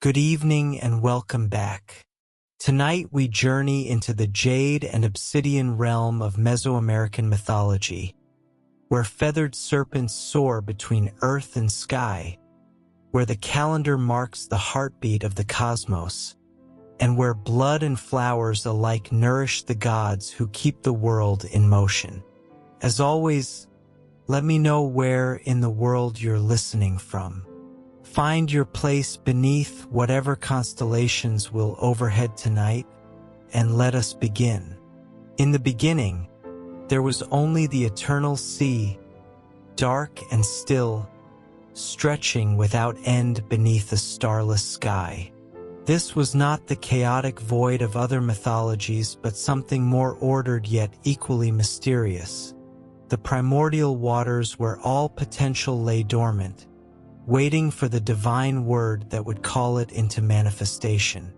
Good evening and welcome back. Tonight we journey into the jade and obsidian realm of Mesoamerican mythology, where feathered serpents soar between earth and sky, where the calendar marks the heartbeat of the cosmos, and where blood and flowers alike nourish the gods who keep the world in motion. As always, let me know where in the world you're listening from. Find your place beneath whatever constellations will overhead tonight, and let us begin. In the beginning, there was only the eternal sea, dark and still, stretching without end beneath a starless sky. This was not the chaotic void of other mythologies, but something more ordered yet equally mysterious. The primordial waters where all potential lay dormant, waiting for the divine word that would call it into manifestation.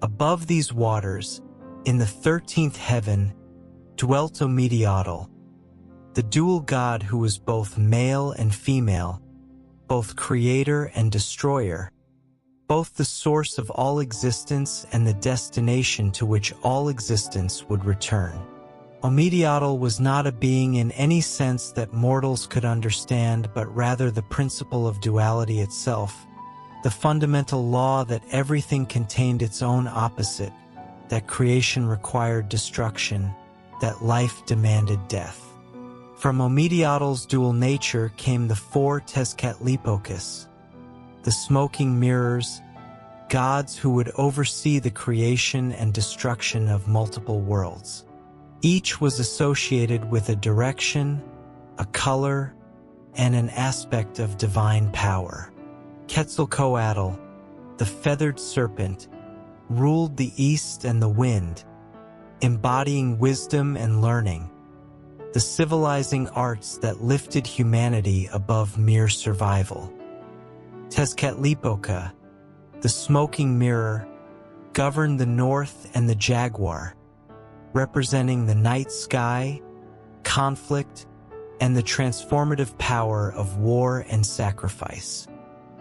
Above these waters, in the 13th heaven, dwelt Ometeotl, the dual god who was both male and female, both creator and destroyer, both the source of all existence and the destination to which all existence would return. Ometeotl was not a being in any sense that mortals could understand, but rather the principle of duality itself, the fundamental law that everything contained its own opposite, that creation required destruction, that life demanded death. From Ometeotl's dual nature came the four Tezcatlipocas, the smoking mirrors, gods who would oversee the creation and destruction of multiple worlds. Each was associated with a direction, a color, and an aspect of divine power. Quetzalcoatl, the feathered serpent, ruled the east and the wind, embodying wisdom and learning, the civilizing arts that lifted humanity above mere survival. Tezcatlipoca, the smoking mirror, governed the north and the jaguar, representing the night sky, conflict, and the transformative power of war and sacrifice.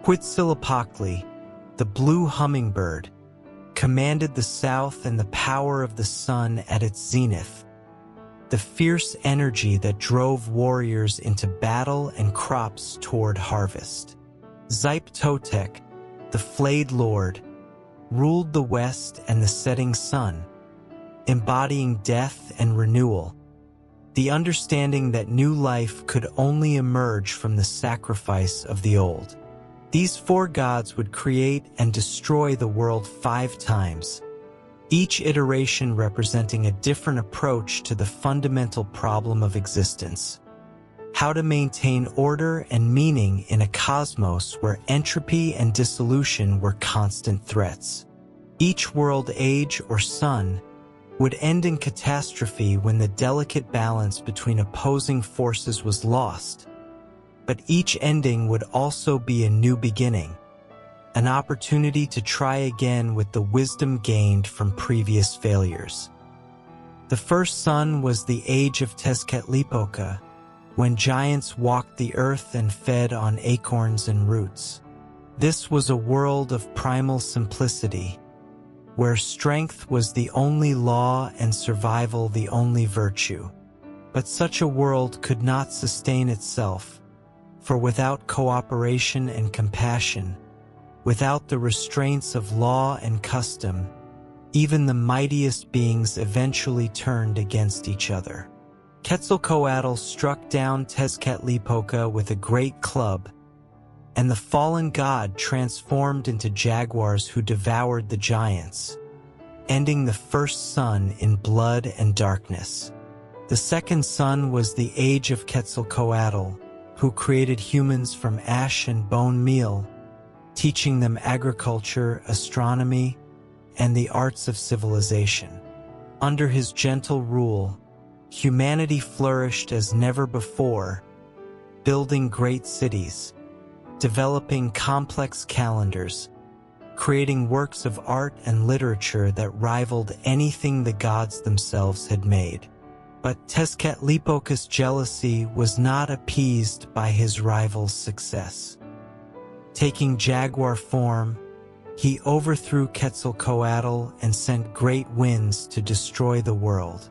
Quetzalcoatl, the blue hummingbird, commanded the south and the power of the sun at its zenith, the fierce energy that drove warriors into battle and crops toward harvest. Zyptotec, the flayed lord, ruled the west and the setting sun, embodying death and renewal, the understanding that new life could only emerge from the sacrifice of the old. These four gods would create and destroy the world 5 times, each iteration representing a different approach to the fundamental problem of existence: how to maintain order and meaning in a cosmos where entropy and dissolution were constant threats. Each world age or sun would end in catastrophe when the delicate balance between opposing forces was lost. But each ending would also be a new beginning, an opportunity to try again with the wisdom gained from previous failures. The first sun was the age of Tezcatlipoca, when giants walked the earth and fed on acorns and roots. This was a world of primal simplicity, where strength was the only law and survival the only virtue. But such a world could not sustain itself, for without cooperation and compassion, without the restraints of law and custom, even the mightiest beings eventually turned against each other. Quetzalcoatl struck down Tezcatlipoca with a great club, and the fallen god transformed into jaguars who devoured the giants, ending the first sun in blood and darkness. The second sun was the age of Quetzalcoatl, who created humans from ash and bone meal, teaching them agriculture, astronomy, and the arts of civilization. Under his gentle rule, humanity flourished as never before, building great cities, developing complex calendars, creating works of art and literature that rivaled anything the gods themselves had made. But Tezcatlipoca's jealousy was not appeased by his rival's success. Taking jaguar form, He overthrew Quetzalcoatl and sent great winds to destroy the world.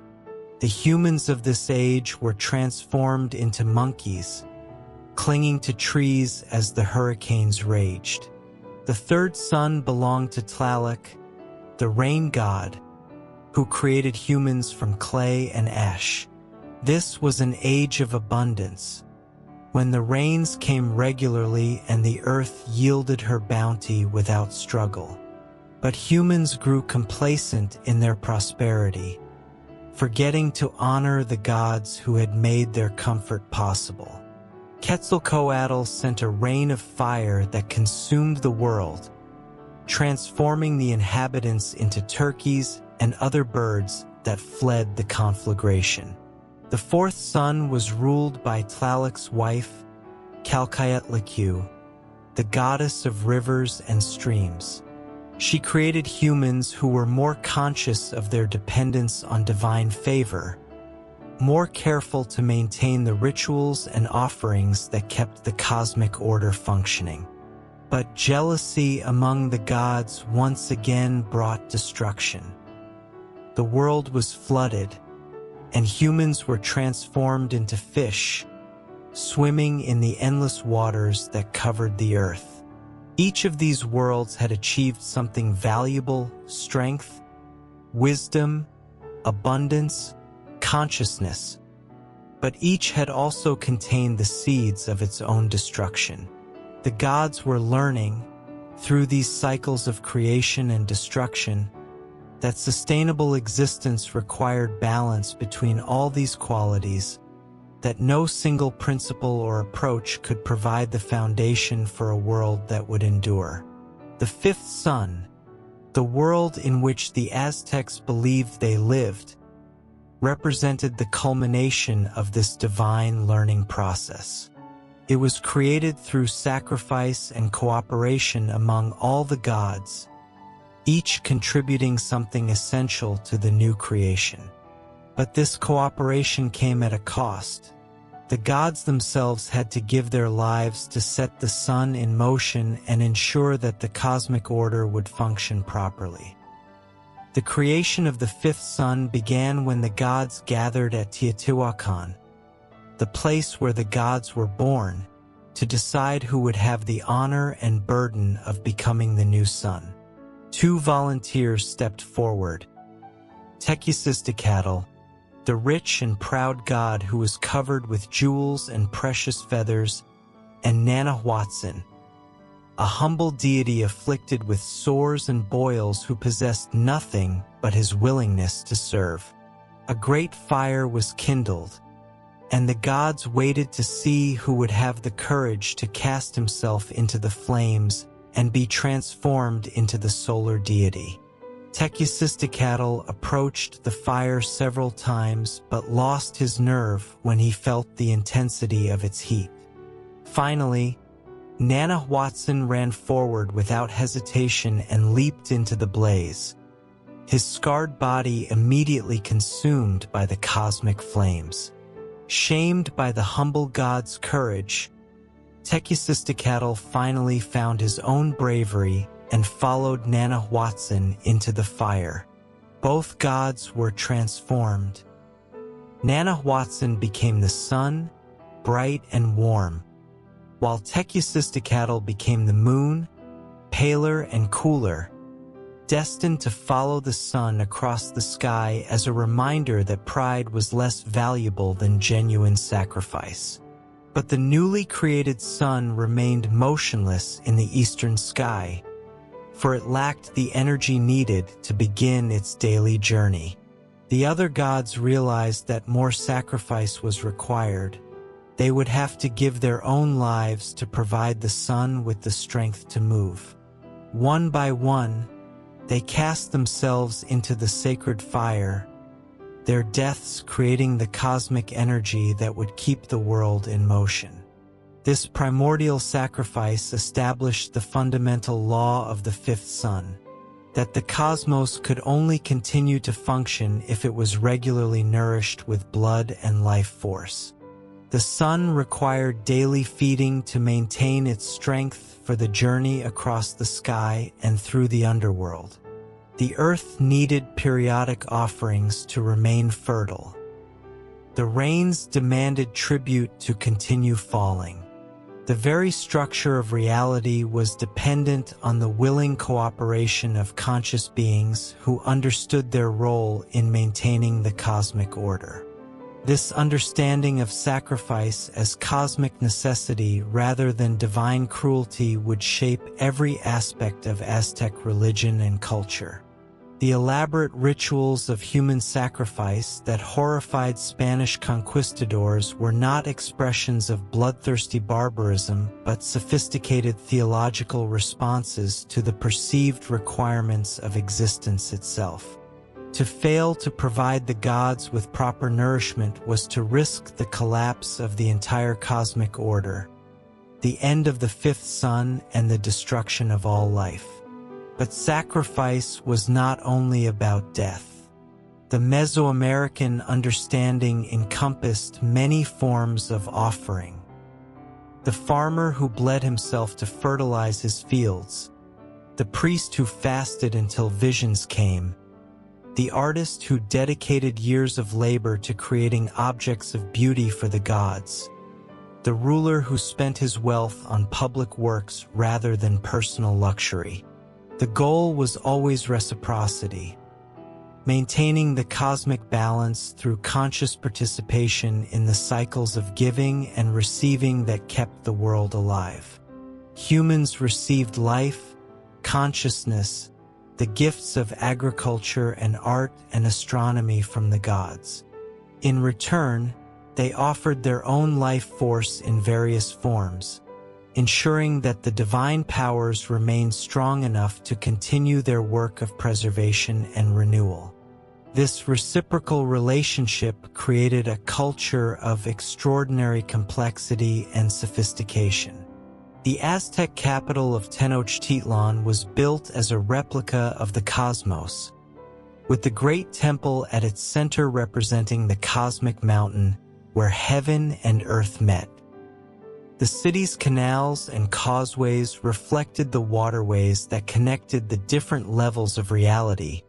The humans of this age were transformed into monkeys, clinging to trees as the hurricanes raged. The third son belonged to Tlaloc, the rain god, who created humans from clay and ash. This was an age of abundance, when the rains came regularly and the earth yielded her bounty without struggle. But humans grew complacent in their prosperity, forgetting to honor the gods who had made their comfort possible. Quetzalcoatl sent a rain of fire that consumed the world, transforming the inhabitants into turkeys and other birds that fled the conflagration. The fourth son was ruled by Tlaloc's wife, Tezcatlipoca, the goddess of rivers and streams. She created humans who were more conscious of their dependence on divine favor, more careful to maintain the rituals and offerings that kept the cosmic order functioning. But jealousy among the gods once again brought destruction. The world was flooded, and humans were transformed into fish, swimming in the endless waters that covered the earth. Each of these worlds had achieved something valuable: strength, wisdom, abundance, consciousness. But each had also contained the seeds of its own destruction. The gods were learning, through these cycles of creation and destruction, that sustainable existence required balance between all these qualities, that no single principle or approach could provide the foundation for a world that would endure. The fifth son, the world in which the Aztecs believed they lived, represented the culmination of this divine learning process. It was created through sacrifice and cooperation among all the gods, each contributing something essential to the new creation. But this cooperation came at a cost. The gods themselves had to give their lives to set the sun in motion and ensure that the cosmic order would function properly. The creation of the fifth sun began when the gods gathered at Teotihuacan, the place where the gods were born, to decide who would have the honor and burden of becoming the new sun. Two volunteers stepped forward: Tezcatlipoca, the rich and proud god who was covered with jewels and precious feathers, and Nanahuatzin, a humble deity afflicted with sores and boils who possessed nothing but his willingness to serve. A great fire was kindled, and the gods waited to see who would have the courage to cast himself into the flames and be transformed into the solar deity. Tezcatlipoca approached the fire several times but lost his nerve when he felt the intensity of its heat. Finally, Nanahuatzin ran forward without hesitation and leaped into the blaze, his scarred body immediately consumed by the cosmic flames. Shamed by the humble god's courage, Tezcatlipoca finally found his own bravery and followed Nanahuatzin into the fire. Both gods were transformed. Nanahuatzin became the sun, bright and warm, while Tezcatlipoca became the moon, paler and cooler, destined to follow the sun across the sky as a reminder that pride was less valuable than genuine sacrifice. But the newly created sun remained motionless in the eastern sky, for it lacked the energy needed to begin its daily journey. The other gods realized that more sacrifice was required. They would have to give their own lives to provide the sun with the strength to move. One by one, they cast themselves into the sacred fire, their deaths creating the cosmic energy that would keep the world in motion. This primordial sacrifice established the fundamental law of the fifth sun, that the cosmos could only continue to function if it was regularly nourished with blood and life force. The sun required daily feeding to maintain its strength for the journey across the sky and through the underworld. The earth needed periodic offerings to remain fertile. The rains demanded tribute to continue falling. The very structure of reality was dependent on the willing cooperation of conscious beings who understood their role in maintaining the cosmic order. This understanding of sacrifice as cosmic necessity rather than divine cruelty would shape every aspect of Aztec religion and culture. The elaborate rituals of human sacrifice that horrified Spanish conquistadors were not expressions of bloodthirsty barbarism, but sophisticated theological responses to the perceived requirements of existence itself. To fail to provide the gods with proper nourishment was to risk the collapse of the entire cosmic order, the end of the fifth sun, and the destruction of all life. But sacrifice was not only about death. The Mesoamerican understanding encompassed many forms of offering. The farmer who bled himself to fertilize his fields, the priest who fasted until visions came, the artist who dedicated years of labor to creating objects of beauty for the gods, the ruler who spent his wealth on public works rather than personal luxury. The goal was always reciprocity, maintaining the cosmic balance through conscious participation in the cycles of giving and receiving that kept the world alive. Humans received life, consciousness, the gifts of agriculture and art and astronomy from the gods. In return, they offered their own life force in various forms, ensuring that the divine powers remained strong enough to continue their work of preservation and renewal. This reciprocal relationship created a culture of extraordinary complexity and sophistication. The Aztec capital of Tenochtitlan was built as a replica of the cosmos, with the great temple at its center representing the cosmic mountain where heaven and earth met. The city's canals and causeways reflected the waterways that connected the different levels of reality,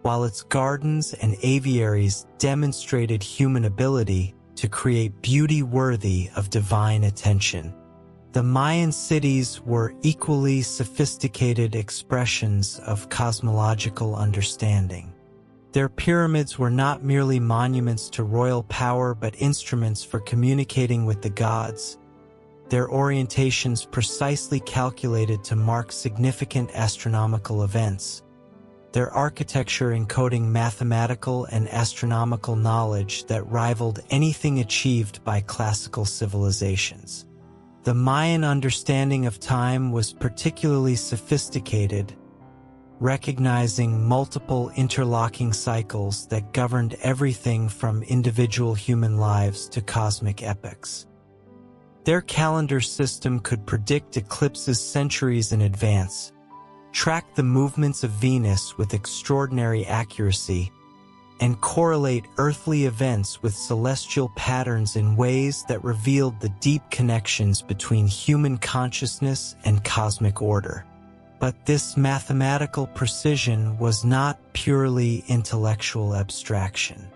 while its gardens and aviaries demonstrated human ability to create beauty worthy of divine attention. The Mayan cities were equally sophisticated expressions of cosmological understanding. Their pyramids were not merely monuments to royal power but instruments for communicating with the gods, their orientations precisely calculated to mark significant astronomical events, their architecture encoding mathematical and astronomical knowledge that rivaled anything achieved by classical civilizations. The Mayan understanding of time was particularly sophisticated, recognizing multiple interlocking cycles that governed everything from individual human lives to cosmic epochs. Their calendar system could predict eclipses centuries in advance, track the movements of Venus with extraordinary accuracy, and correlate earthly events with celestial patterns in ways that revealed the deep connections between human consciousness and cosmic order. But this mathematical precision was not purely intellectual abstraction.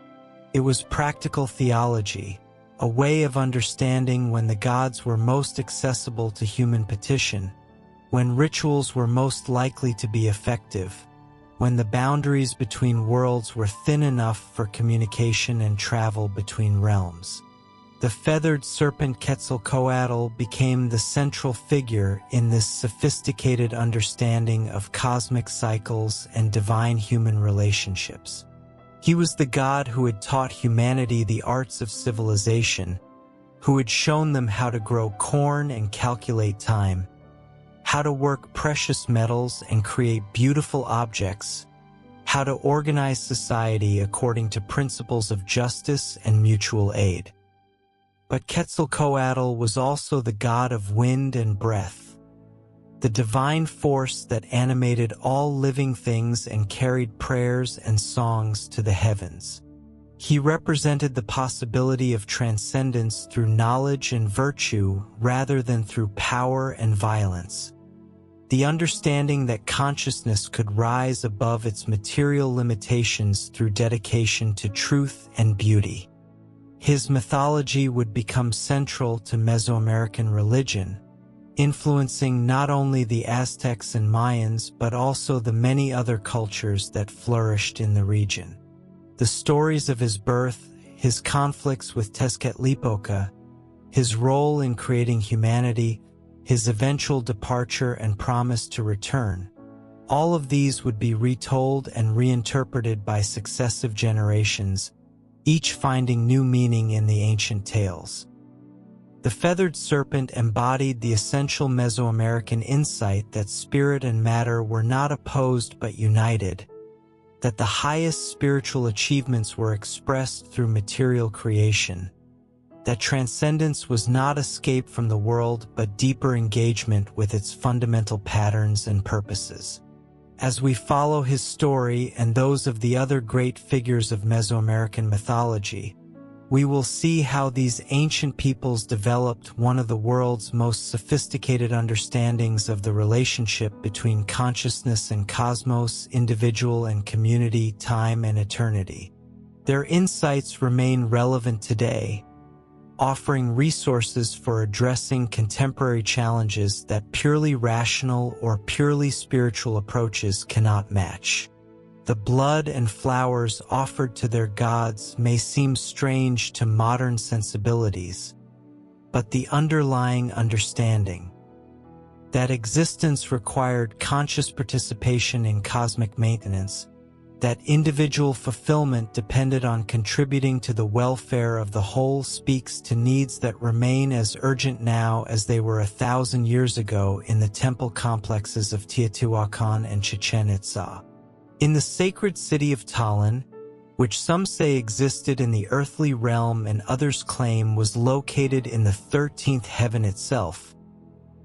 It was practical theology, a way of understanding when the gods were most accessible to human petition, when rituals were most likely to be effective, when the boundaries between worlds were thin enough for communication and travel between realms. The feathered serpent Quetzalcoatl became the central figure in this sophisticated understanding of cosmic cycles and divine human relationships. He was the god who had taught humanity the arts of civilization, who had shown them how to grow corn and calculate time, how to work precious metals and create beautiful objects, how to organize society according to principles of justice and mutual aid. But Quetzalcoatl was also the god of wind and breath, the divine force that animated all living things and carried prayers and songs to the heavens. He represented the possibility of transcendence through knowledge and virtue rather than through power and violence. The understanding that consciousness could rise above its material limitations through dedication to truth and beauty. His mythology would become central to Mesoamerican religion, influencing not only the Aztecs and Mayans but also the many other cultures that flourished in the region. The stories of his birth, his conflicts with Tezcatlipoca, his role in creating humanity, his eventual departure and promise to return, all of these would be retold and reinterpreted by successive generations, each finding new meaning in the ancient tales. The feathered serpent embodied the essential Mesoamerican insight that spirit and matter were not opposed but united, that the highest spiritual achievements were expressed through material creation, that transcendence was not escape from the world but deeper engagement with its fundamental patterns and purposes. As we follow his story and those of the other great figures of Mesoamerican mythology, we will see how these ancient peoples developed one of the world's most sophisticated understandings of the relationship between consciousness and cosmos, individual and community, time and eternity. Their insights remain relevant today, offering resources for addressing contemporary challenges that purely rational or purely spiritual approaches cannot match. The blood and flowers offered to their gods may seem strange to modern sensibilities, but the underlying understanding that existence required conscious participation in cosmic maintenance, that individual fulfillment depended on contributing to the welfare of the whole speaks to needs that remain as urgent now as they were 1,000 years ago in the temple complexes of Teotihuacan and Chichen Itza. In the sacred city of Tallinn, which some say existed in the earthly realm and others claim was located in the 13th heaven itself,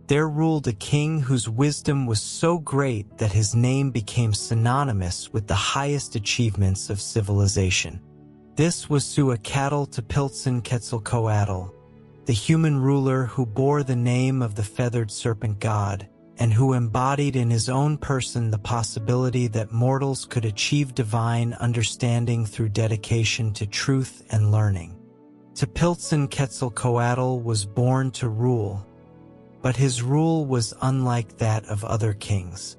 there ruled a king whose wisdom was so great that his name became synonymous with the highest achievements of civilization. This was Quetzalcoatl, the human ruler who bore the name of the feathered serpent god, and who embodied in his own person the possibility that mortals could achieve divine understanding through dedication to truth and learning. Quetzalcoatl was born to rule, but his rule was unlike that of other kings.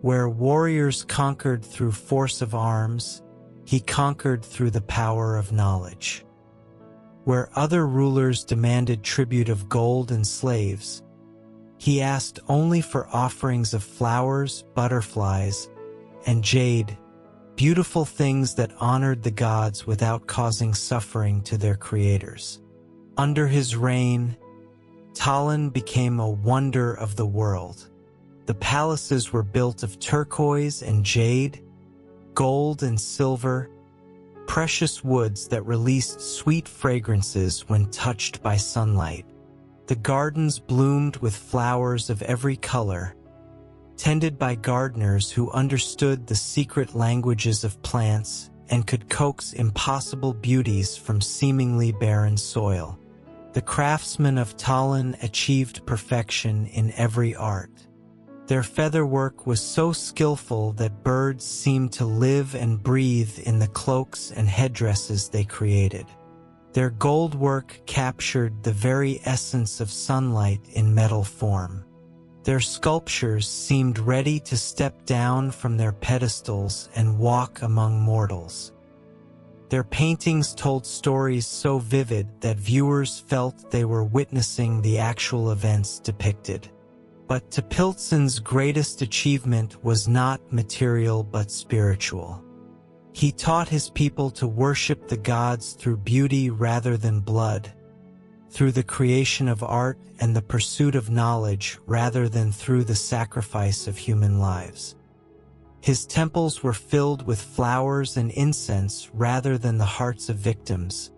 Where warriors conquered through force of arms, he conquered through the power of knowledge. Where other rulers demanded tribute of gold and slaves, he asked only for offerings of flowers, butterflies, and jade, beautiful things that honored the gods without causing suffering to their creators. Under his reign, Tallinn became a wonder of the world. The palaces were built of turquoise and jade, gold and silver, precious woods that released sweet fragrances when touched by sunlight. The gardens bloomed with flowers of every color, tended by gardeners who understood the secret languages of plants and could coax impossible beauties from seemingly barren soil. The craftsmen of Tallinn achieved perfection in every art. Their featherwork was so skillful that birds seemed to live and breathe in the cloaks and headdresses they created. Their gold work captured the very essence of sunlight in metal form. Their sculptures seemed ready to step down from their pedestals and walk among mortals. Their paintings told stories so vivid that viewers felt they were witnessing the actual events depicted. But Tepiltsen's greatest achievement was not material but spiritual. He taught his people to worship the gods through beauty rather than blood, through the creation of art and the pursuit of knowledge rather than through the sacrifice of human lives. His temples were filled with flowers and incense rather than the hearts of victims,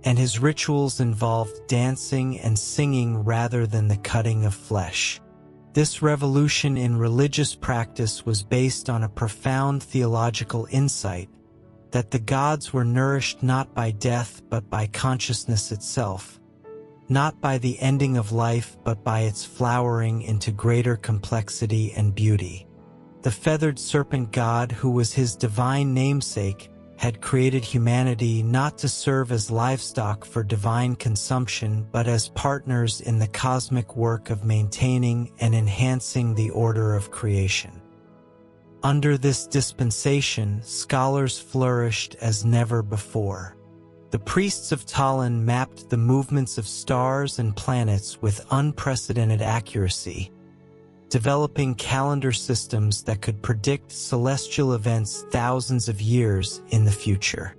and his rituals involved dancing and singing rather than the cutting of flesh. This revolution in religious practice was based on a profound theological insight, that the gods were nourished not by death but by consciousness itself, not by the ending of life but by its flowering into greater complexity and beauty. The feathered serpent god, who was his divine namesake, had created humanity not to serve as livestock for divine consumption but as partners in the cosmic work of maintaining and enhancing the order of creation. Under this dispensation, scholars flourished as never before. The priests of Talon mapped the movements of stars and planets with unprecedented accuracy, developing calendar systems that could predict celestial events thousands of years in the future.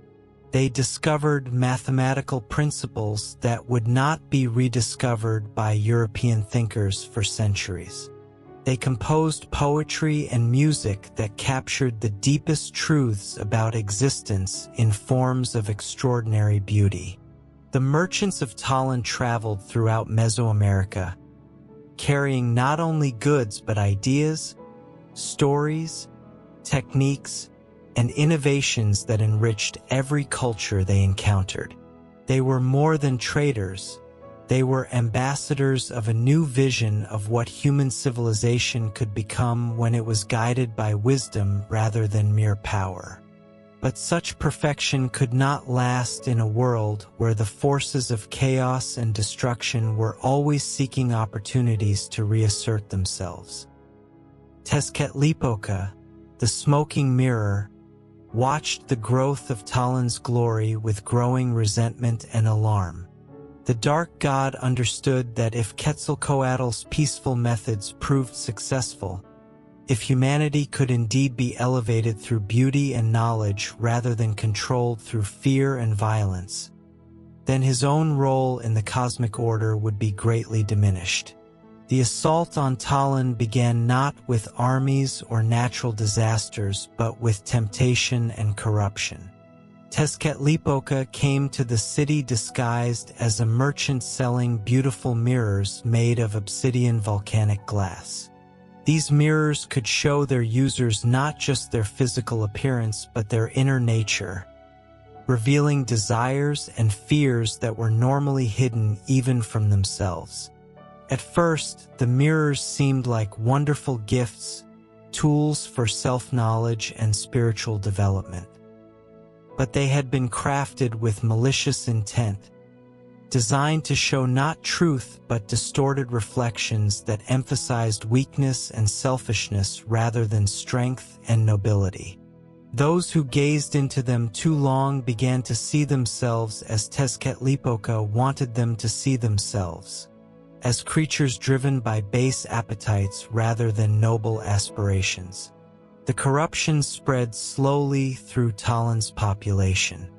They discovered mathematical principles that would not be rediscovered by European thinkers for centuries. They composed poetry and music that captured the deepest truths about existence in forms of extraordinary beauty. The merchants of Talon traveled throughout Mesoamerica, carrying not only goods but ideas, stories, techniques, and innovations that enriched every culture they encountered. They were more than traders. They were ambassadors of a new vision of what human civilization could become when it was guided by wisdom rather than mere power. But such perfection could not last in a world where the forces of chaos and destruction were always seeking opportunities to reassert themselves. Tezcatlipoca, the smoking mirror, watched the growth of Talon's glory with growing resentment and alarm. The dark god understood that if Quetzalcoatl's peaceful methods proved successful, if humanity could indeed be elevated through beauty and knowledge rather than controlled through fear and violence, then his own role in the cosmic order would be greatly diminished. The assault on Talon began not with armies or natural disasters, but with temptation and corruption. Tezcatlipoca came to the city disguised as a merchant selling beautiful mirrors made of obsidian volcanic glass. These mirrors could show their users not just their physical appearance but their inner nature, revealing desires and fears that were normally hidden even from themselves. At first, the mirrors seemed like wonderful gifts, tools for self-knowledge and spiritual development. But they had been crafted with malicious intent, designed to show not truth but distorted reflections that emphasized weakness and selfishness rather than strength and nobility. Those who gazed into them too long began to see themselves as Tezcatlipoca wanted them to see themselves, as creatures driven by base appetites rather than noble aspirations. The corruption spread slowly through Talon's population.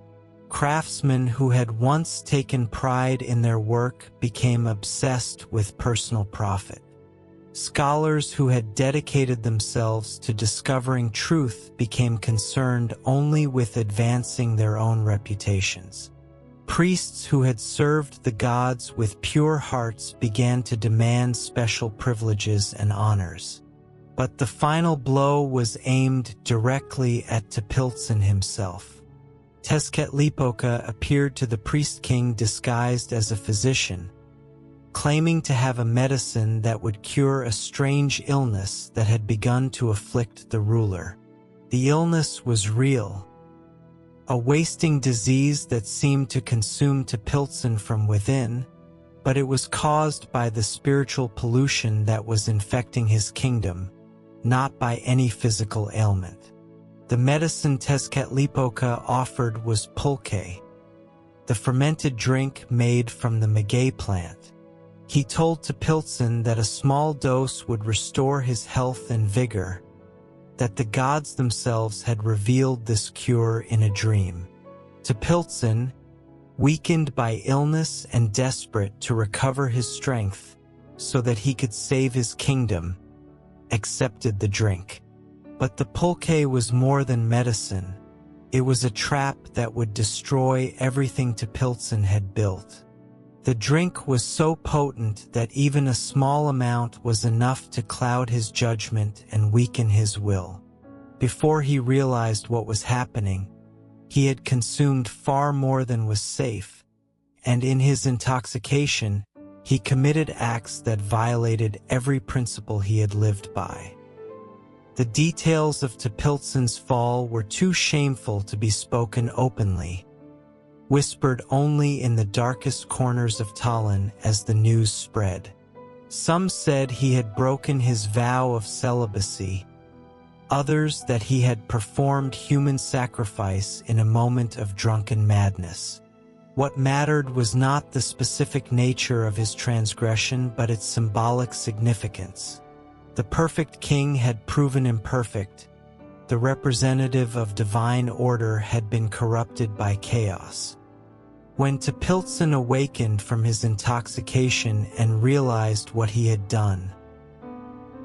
Craftsmen who had once taken pride in their work became obsessed with personal profit. Scholars who had dedicated themselves to discovering truth became concerned only with advancing their own reputations. Priests who had served the gods with pure hearts began to demand special privileges and honors. But the final blow was aimed directly at Tepiltzin himself. Tezcatlipoca appeared to the priest-king disguised as a physician, claiming to have a medicine that would cure a strange illness that had begun to afflict the ruler. The illness was real, a wasting disease that seemed to consume Tepiltzin from within, but it was caused by the spiritual pollution that was infecting his kingdom, not by any physical ailment. The medicine Tezcatlipoca offered was pulque, the fermented drink made from the maguey plant. He told Tepiltzin that a small dose would restore his health and vigor, that the gods themselves had revealed this cure in a dream. Tepiltzin, weakened by illness and desperate to recover his strength so that he could save his kingdom, accepted the drink. But the pulque was more than medicine. It was a trap that would destroy everything Tepiltzin had built. The drink was so potent that even a small amount was enough to cloud his judgment and weaken his will. Before he realized what was happening, He had consumed far more than was safe, and in his intoxication, he committed acts that violated every principle he had lived by. The details of Tepiltsen's fall were too shameful to be spoken openly, whispered only in the darkest corners of Tallinn as the news spread. Some said he had broken his vow of celibacy, others that he had performed human sacrifice in a moment of drunken madness. What mattered was not the specific nature of his transgression but its symbolic significance. The perfect king had proven imperfect. The representative of divine order had been corrupted by chaos. When Tepiltsen awakened from his intoxication and realized what he had done,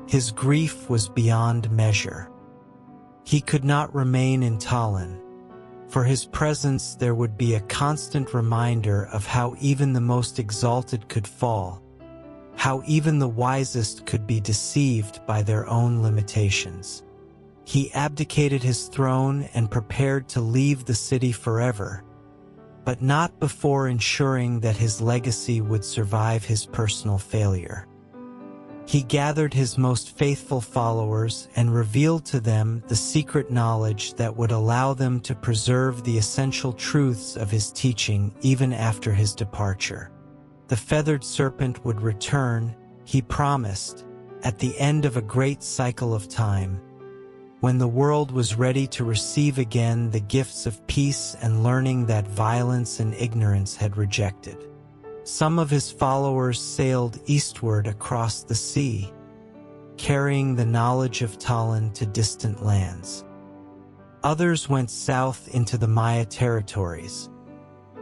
his grief was beyond measure. He could not remain in Tallinn. For his presence there would be a constant reminder of how even the most exalted could fall, how even the wisest could be deceived by their own limitations. He abdicated his throne and prepared to leave the city forever, but not before ensuring that his legacy would survive his personal failure. He gathered his most faithful followers and revealed to them the secret knowledge that would allow them to preserve the essential truths of his teaching even after his departure. The feathered serpent would return, he promised, at the end of a great cycle of time, when the world was ready to receive again the gifts of peace and learning that violence and ignorance had rejected. Some of his followers sailed eastward across the sea, carrying the knowledge of Tallinn to distant lands. Others went south into the Maya territories,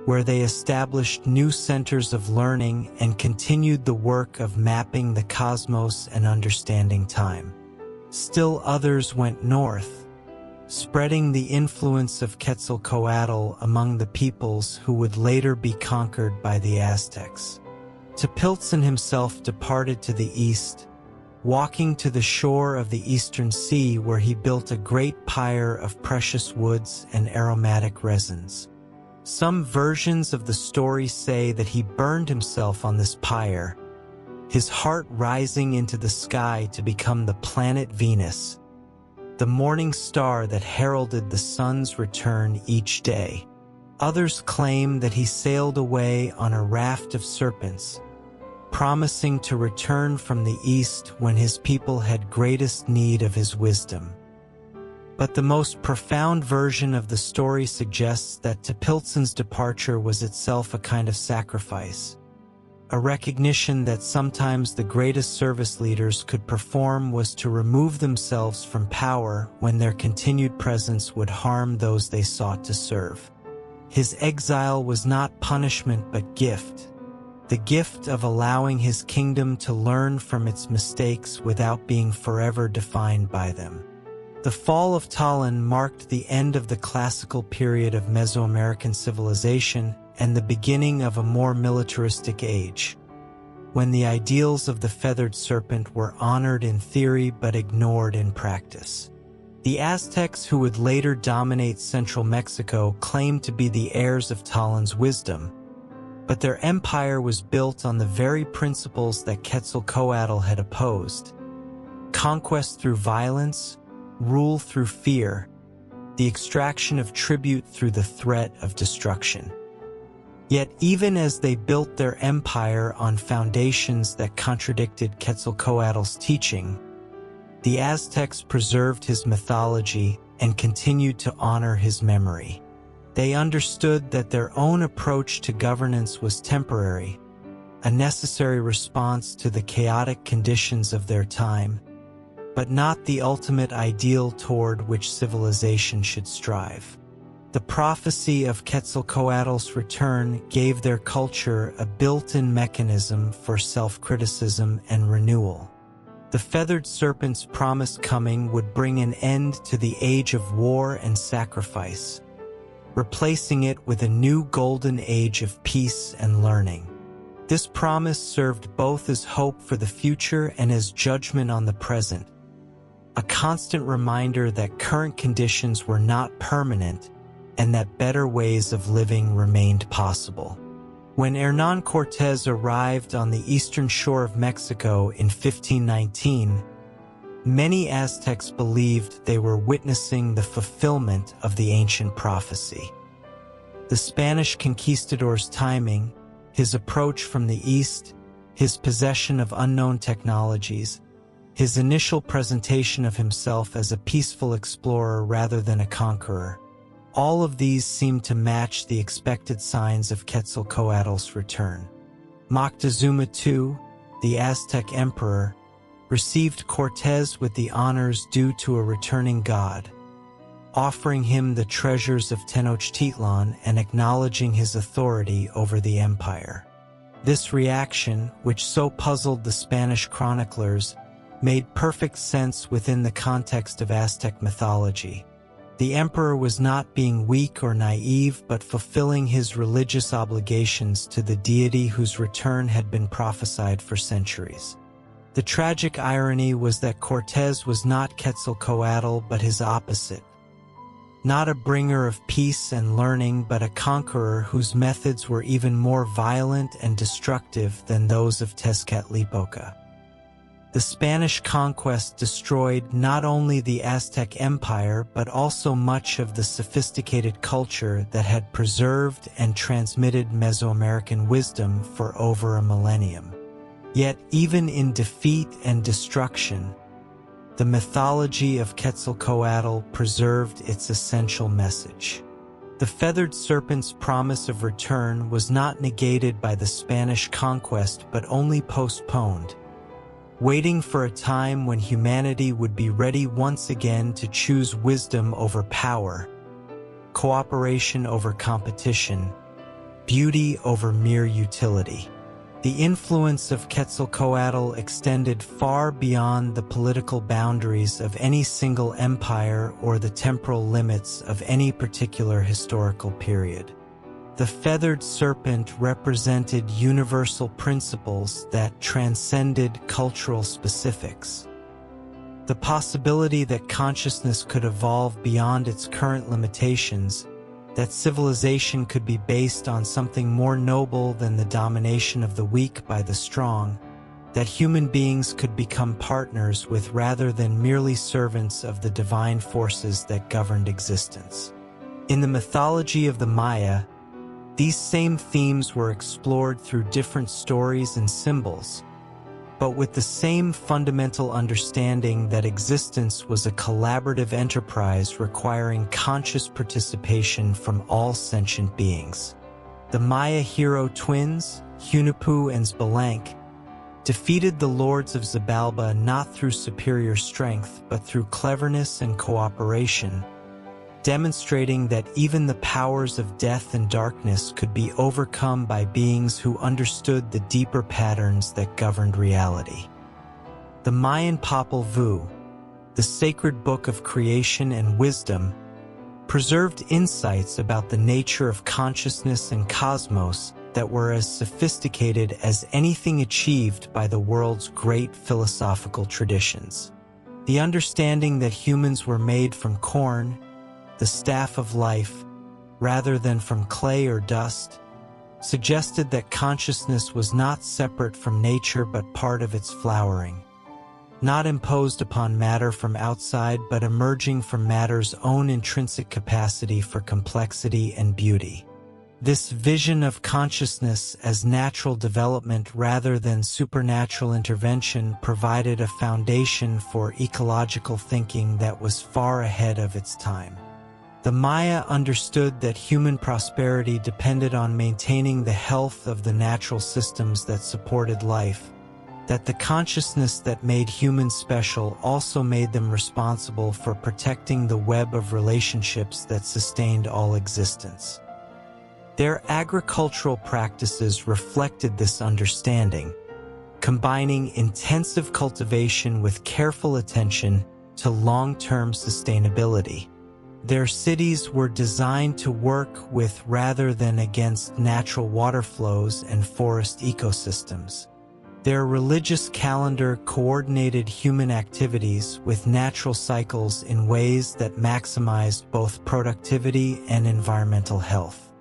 where they established new centers of learning and continued the work of mapping the cosmos and understanding time. Still others went north, spreading the influence of Quetzalcoatl among the peoples who would later be conquered by the Aztecs. Tepiltsen himself departed to the east, walking to the shore of the eastern sea where he built a great pyre of precious woods and aromatic resins. Some versions of the story say that he burned himself on this pyre, his heart rising into the sky to become the planet Venus, the morning star that heralded the sun's return each day. Others claim that he sailed away on a raft of serpents, promising to return from the east when his people had greatest need of his wisdom. But the most profound version of the story suggests that Tepiltsen's departure was itself a kind of sacrifice, a recognition that sometimes the greatest service leaders could perform was to remove themselves from power when their continued presence would harm those they sought to serve. His exile was not punishment but gift, the gift of allowing his kingdom to learn from its mistakes without being forever defined by them. The fall of Tallinn marked the end of the classical period of Mesoamerican civilization and the beginning of a more militaristic age, when the ideals of the feathered serpent were honored in theory but ignored in practice. The Aztecs, who would later dominate central Mexico, claimed to be the heirs of Tallinn's wisdom, but their empire was built on the very principles that Quetzalcoatl had opposed: conquest through violence, rule through fear, the extraction of tribute through the threat of destruction. Yet even as they built their empire on foundations that contradicted Quetzalcoatl's teaching, the Aztecs preserved his mythology and continued to honor his memory. They understood that their own approach to governance was temporary, a necessary response to the chaotic conditions of their time, but not the ultimate ideal toward which civilization should strive. The prophecy of Quetzalcoatl's return gave their culture a built-in mechanism for self-criticism and renewal. The feathered serpent's promised coming would bring an end to the age of war and sacrifice, replacing it with a new golden age of peace and learning. This promise served both as hope for the future and as judgment on the present, a constant reminder that current conditions were not permanent and that better ways of living remained possible. When Hernán Cortés arrived on the eastern shore of Mexico in 1519, many Aztecs believed they were witnessing the fulfillment of the ancient prophecy. The Spanish conquistador's timing, his approach from the east, his possession of unknown technologies, his initial presentation of himself as a peaceful explorer rather than a conqueror, all of these seemed to match the expected signs of Quetzalcoatl's return. Moctezuma II, the Aztec emperor, received Cortés with the honors due to a returning god, offering him the treasures of Tenochtitlan and acknowledging his authority over the empire. This reaction, which so puzzled the Spanish chroniclers, made perfect sense within the context of Aztec mythology. The emperor was not being weak or naive, but fulfilling his religious obligations to the deity whose return had been prophesied for centuries. The tragic irony was that Cortés was not Quetzalcoatl but his opposite. Not a bringer of peace and learning, but a conqueror whose methods were even more violent and destructive than those of Tezcatlipoca. The Spanish conquest destroyed not only the Aztec Empire but also much of the sophisticated culture that had preserved and transmitted Mesoamerican wisdom for over a millennium. Yet even in defeat and destruction, the mythology of Quetzalcoatl preserved its essential message. The feathered serpent's promise of return was not negated by the Spanish conquest but only postponed, waiting for a time when humanity would be ready once again to choose wisdom over power, cooperation over competition, beauty over mere utility. The influence of Quetzalcoatl extended far beyond the political boundaries of any single empire or the temporal limits of any particular historical period. The feathered serpent represented universal principles that transcended cultural specifics. The possibility that consciousness could evolve beyond its current limitations, that civilization could be based on something more noble than the domination of the weak by the strong, that human beings could become partners with rather than merely servants of the divine forces that governed existence. In the mythology of the Maya, these same themes were explored through different stories and symbols, but with the same fundamental understanding that existence was a collaborative enterprise requiring conscious participation from all sentient beings. The Maya hero twins, Hunahpu and Xbalanque, defeated the lords of Xibalba not through superior strength but through cleverness and cooperation, demonstrating that even the powers of death and darkness could be overcome by beings who understood the deeper patterns that governed reality. The Mayan Popol Vuh, the sacred book of creation and wisdom, preserved insights about the nature of consciousness and cosmos that were as sophisticated as anything achieved by the world's great philosophical traditions. The understanding that humans were made from corn, the staff of life, rather than from clay or dust, suggested that consciousness was not separate from nature but part of its flowering, not imposed upon matter from outside but emerging from matter's own intrinsic capacity for complexity and beauty. This vision of consciousness as natural development rather than supernatural intervention provided a foundation for ecological thinking that was far ahead of its time. The Maya understood that human prosperity depended on maintaining the health of the natural systems that supported life, that the consciousness that made humans special also made them responsible for protecting the web of relationships that sustained all existence. Their agricultural practices reflected this understanding, combining intensive cultivation with careful attention to long-term sustainability. Their cities were designed to work with rather than against natural water flows and forest ecosystems. Their religious calendar coordinated human activities with natural cycles in ways that maximized both productivity and environmental health.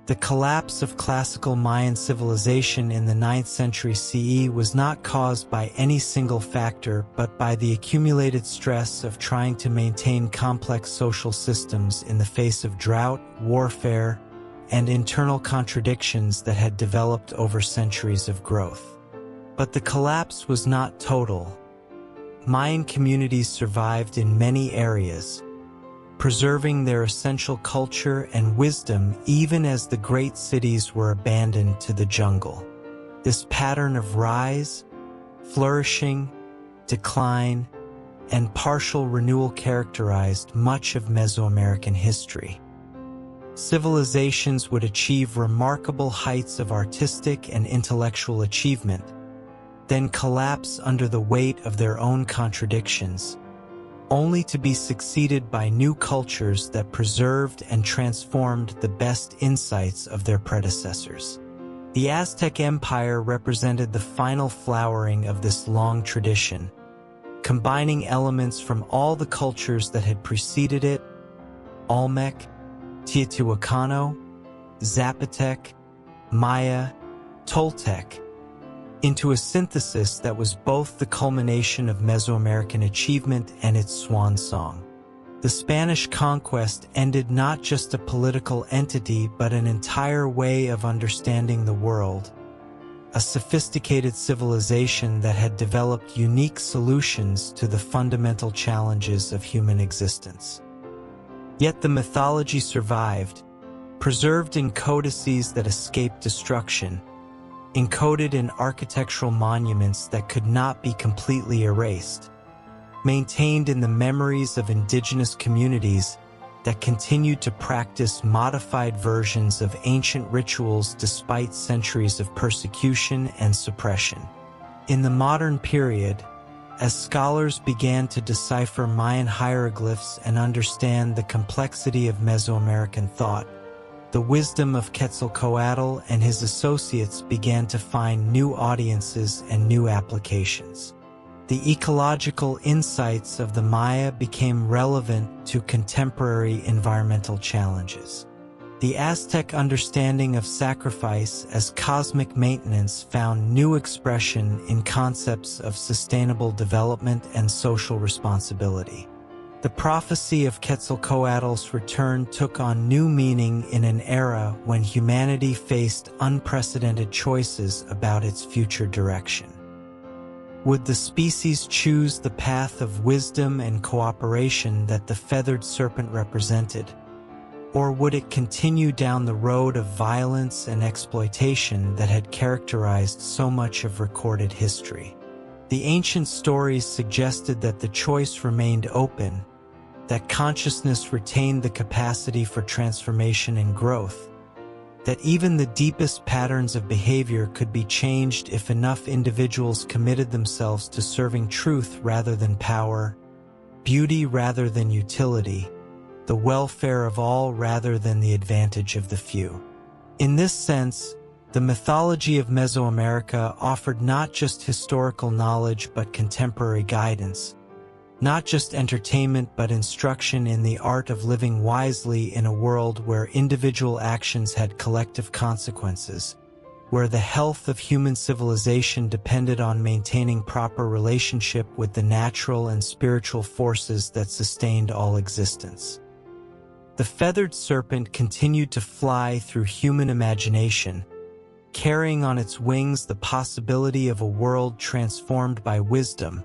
The collapse of classical Mayan civilization in the 9th century CE was not caused by any single factor, but by the accumulated stress of trying to maintain complex social systems in the face of drought, warfare, and internal contradictions that had developed over centuries of growth. But the collapse was not total. Mayan communities survived in many areas, preserving their essential culture and wisdom even as the great cities were abandoned to the jungle. This pattern of rise, flourishing, decline, and partial renewal characterized much of Mesoamerican history. Civilizations would achieve remarkable heights of artistic and intellectual achievement, then collapse under the weight of their own contradictions, only to be succeeded by new cultures that preserved and transformed the best insights of their predecessors. The Aztec Empire represented the final flowering of this long tradition, combining elements from all the cultures that had preceded it: Olmec, Teotihuacano, Zapotec, Maya, Toltec, into a synthesis that was both the culmination of Mesoamerican achievement and its swan song. The Spanish conquest ended not just a political entity but an entire way of understanding the world, a sophisticated civilization that had developed unique solutions to the fundamental challenges of human existence. Yet the mythology survived, preserved in codices that escaped destruction, encoded in architectural monuments that could not be completely erased, maintained in the memories of indigenous communities that continued to practice modified versions of ancient rituals despite centuries of persecution and suppression. In the modern period, as scholars began to decipher Mayan hieroglyphs and understand the complexity of Mesoamerican thought, the wisdom of Quetzalcoatl and his associates began to find new audiences and new applications. The ecological insights of the Maya became relevant to contemporary environmental challenges. The Aztec understanding of sacrifice as cosmic maintenance found new expression in concepts of sustainable development and social responsibility. The prophecy of Quetzalcoatl's return took on new meaning in an era when humanity faced unprecedented choices about its future direction. Would the species choose the path of wisdom and cooperation that the feathered serpent represented? Or would it continue down the road of violence and exploitation that had characterized so much of recorded history? The ancient stories suggested that the choice remained open, that consciousness retained the capacity for transformation and growth, that even the deepest patterns of behavior could be changed if enough individuals committed themselves to serving truth rather than power, beauty rather than utility, the welfare of all rather than the advantage of the few. In this sense, the mythology of Mesoamerica offered not just historical knowledge but contemporary guidance, not just entertainment but instruction in the art of living wisely in a world where individual actions had collective consequences, where the health of human civilization depended on maintaining proper relationship with the natural and spiritual forces that sustained all existence. The feathered serpent continued to fly through human imagination, carrying on its wings the possibility of a world transformed by wisdom,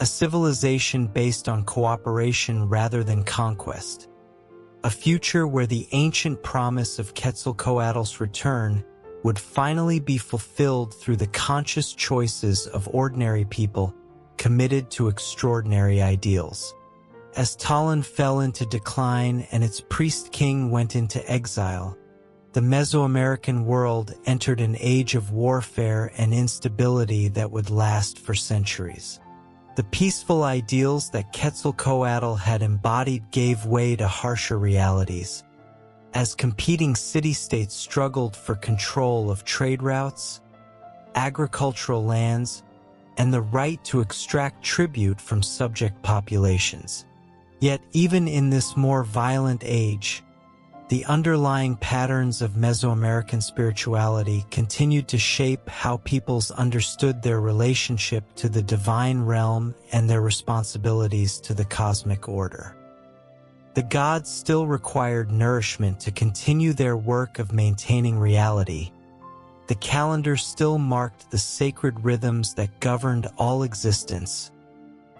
a civilization based on cooperation rather than conquest, a future where the ancient promise of Quetzalcoatl's return would finally be fulfilled through the conscious choices of ordinary people committed to extraordinary ideals. As Talon fell into decline and its priest-king went into exile, the Mesoamerican world entered an age of warfare and instability that would last for centuries. The peaceful ideals that Quetzalcoatl had embodied gave way to harsher realities, as competing city-states struggled for control of trade routes, agricultural lands, and the right to extract tribute from subject populations. Yet even in this more violent age, the underlying patterns of Mesoamerican spirituality continued to shape how peoples understood their relationship to the divine realm and their responsibilities to the cosmic order. The gods still required nourishment to continue their work of maintaining reality. The calendar still marked the sacred rhythms that governed all existence,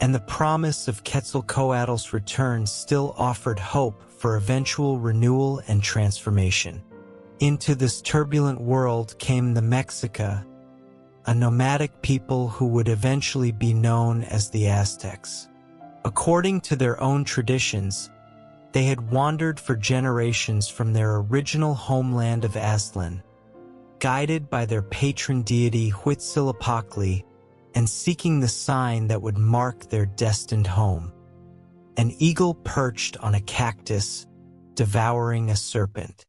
and the promise of Quetzalcoatl's return still offered hope for eventual renewal and transformation. Into this turbulent world came the Mexica, a nomadic people who would eventually be known as the Aztecs. According to their own traditions, they had wandered for generations from their original homeland of Aztlan, guided by their patron deity Huitzilopochtli and seeking the sign that would mark their destined home. An eagle perched on a cactus, devouring a serpent.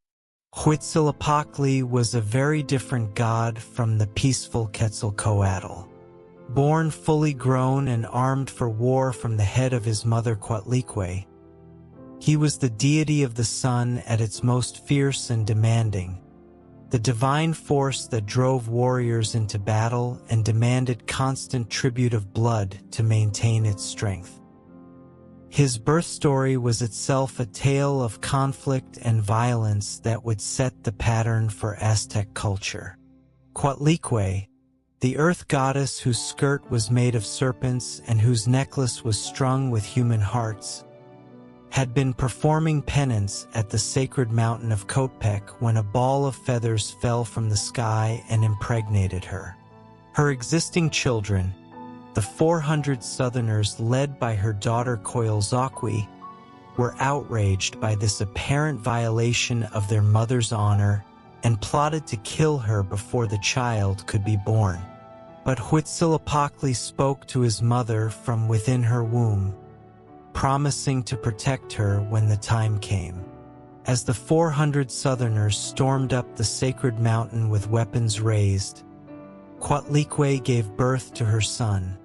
Huitzilopochtli was a very different god from the peaceful Quetzalcoatl. Born fully grown and armed for war from the head of his mother Coatlicue, he was the deity of the sun at its most fierce and demanding, the divine force that drove warriors into battle and demanded constant tribute of blood to maintain its strength. His birth story was itself a tale of conflict and violence that would set the pattern for Aztec culture. Coatlicue, the earth goddess whose skirt was made of serpents and whose necklace was strung with human hearts, had been performing penance at the sacred mountain of Coatepec when a ball of feathers fell from the sky and impregnated her. Her existing children, the 400 Southerners led by her daughter Quetzalcoatl, were outraged by this apparent violation of their mother's honor and plotted to kill her before the child could be born. But Huitzilopochtli spoke to his mother from within her womb, promising to protect her when the time came. As the 400 Southerners stormed up the sacred mountain with weapons raised, Coatlicue gave birth to her son,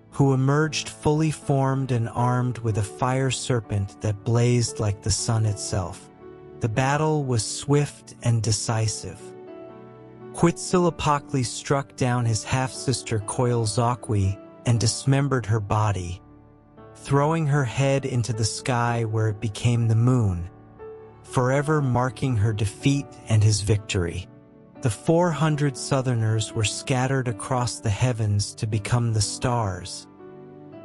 who emerged fully formed and armed with a fire serpent that blazed like the sun itself. The battle was swift and decisive. Huitzilopochtli struck down his half-sister Quetzalcoatl and dismembered her body, throwing her head into the sky where it became the moon, forever marking her defeat and his victory. The 400 Southerners were scattered across the heavens to become the stars,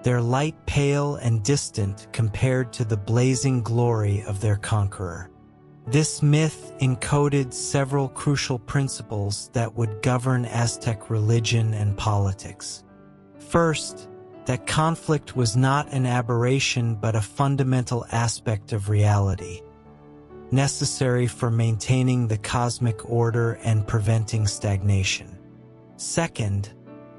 their light pale and distant compared to the blazing glory of their conqueror. This myth encoded several crucial principles that would govern Aztec religion and politics. First, that conflict was not an aberration but a fundamental aspect of reality, necessary for maintaining the cosmic order and preventing stagnation. Second,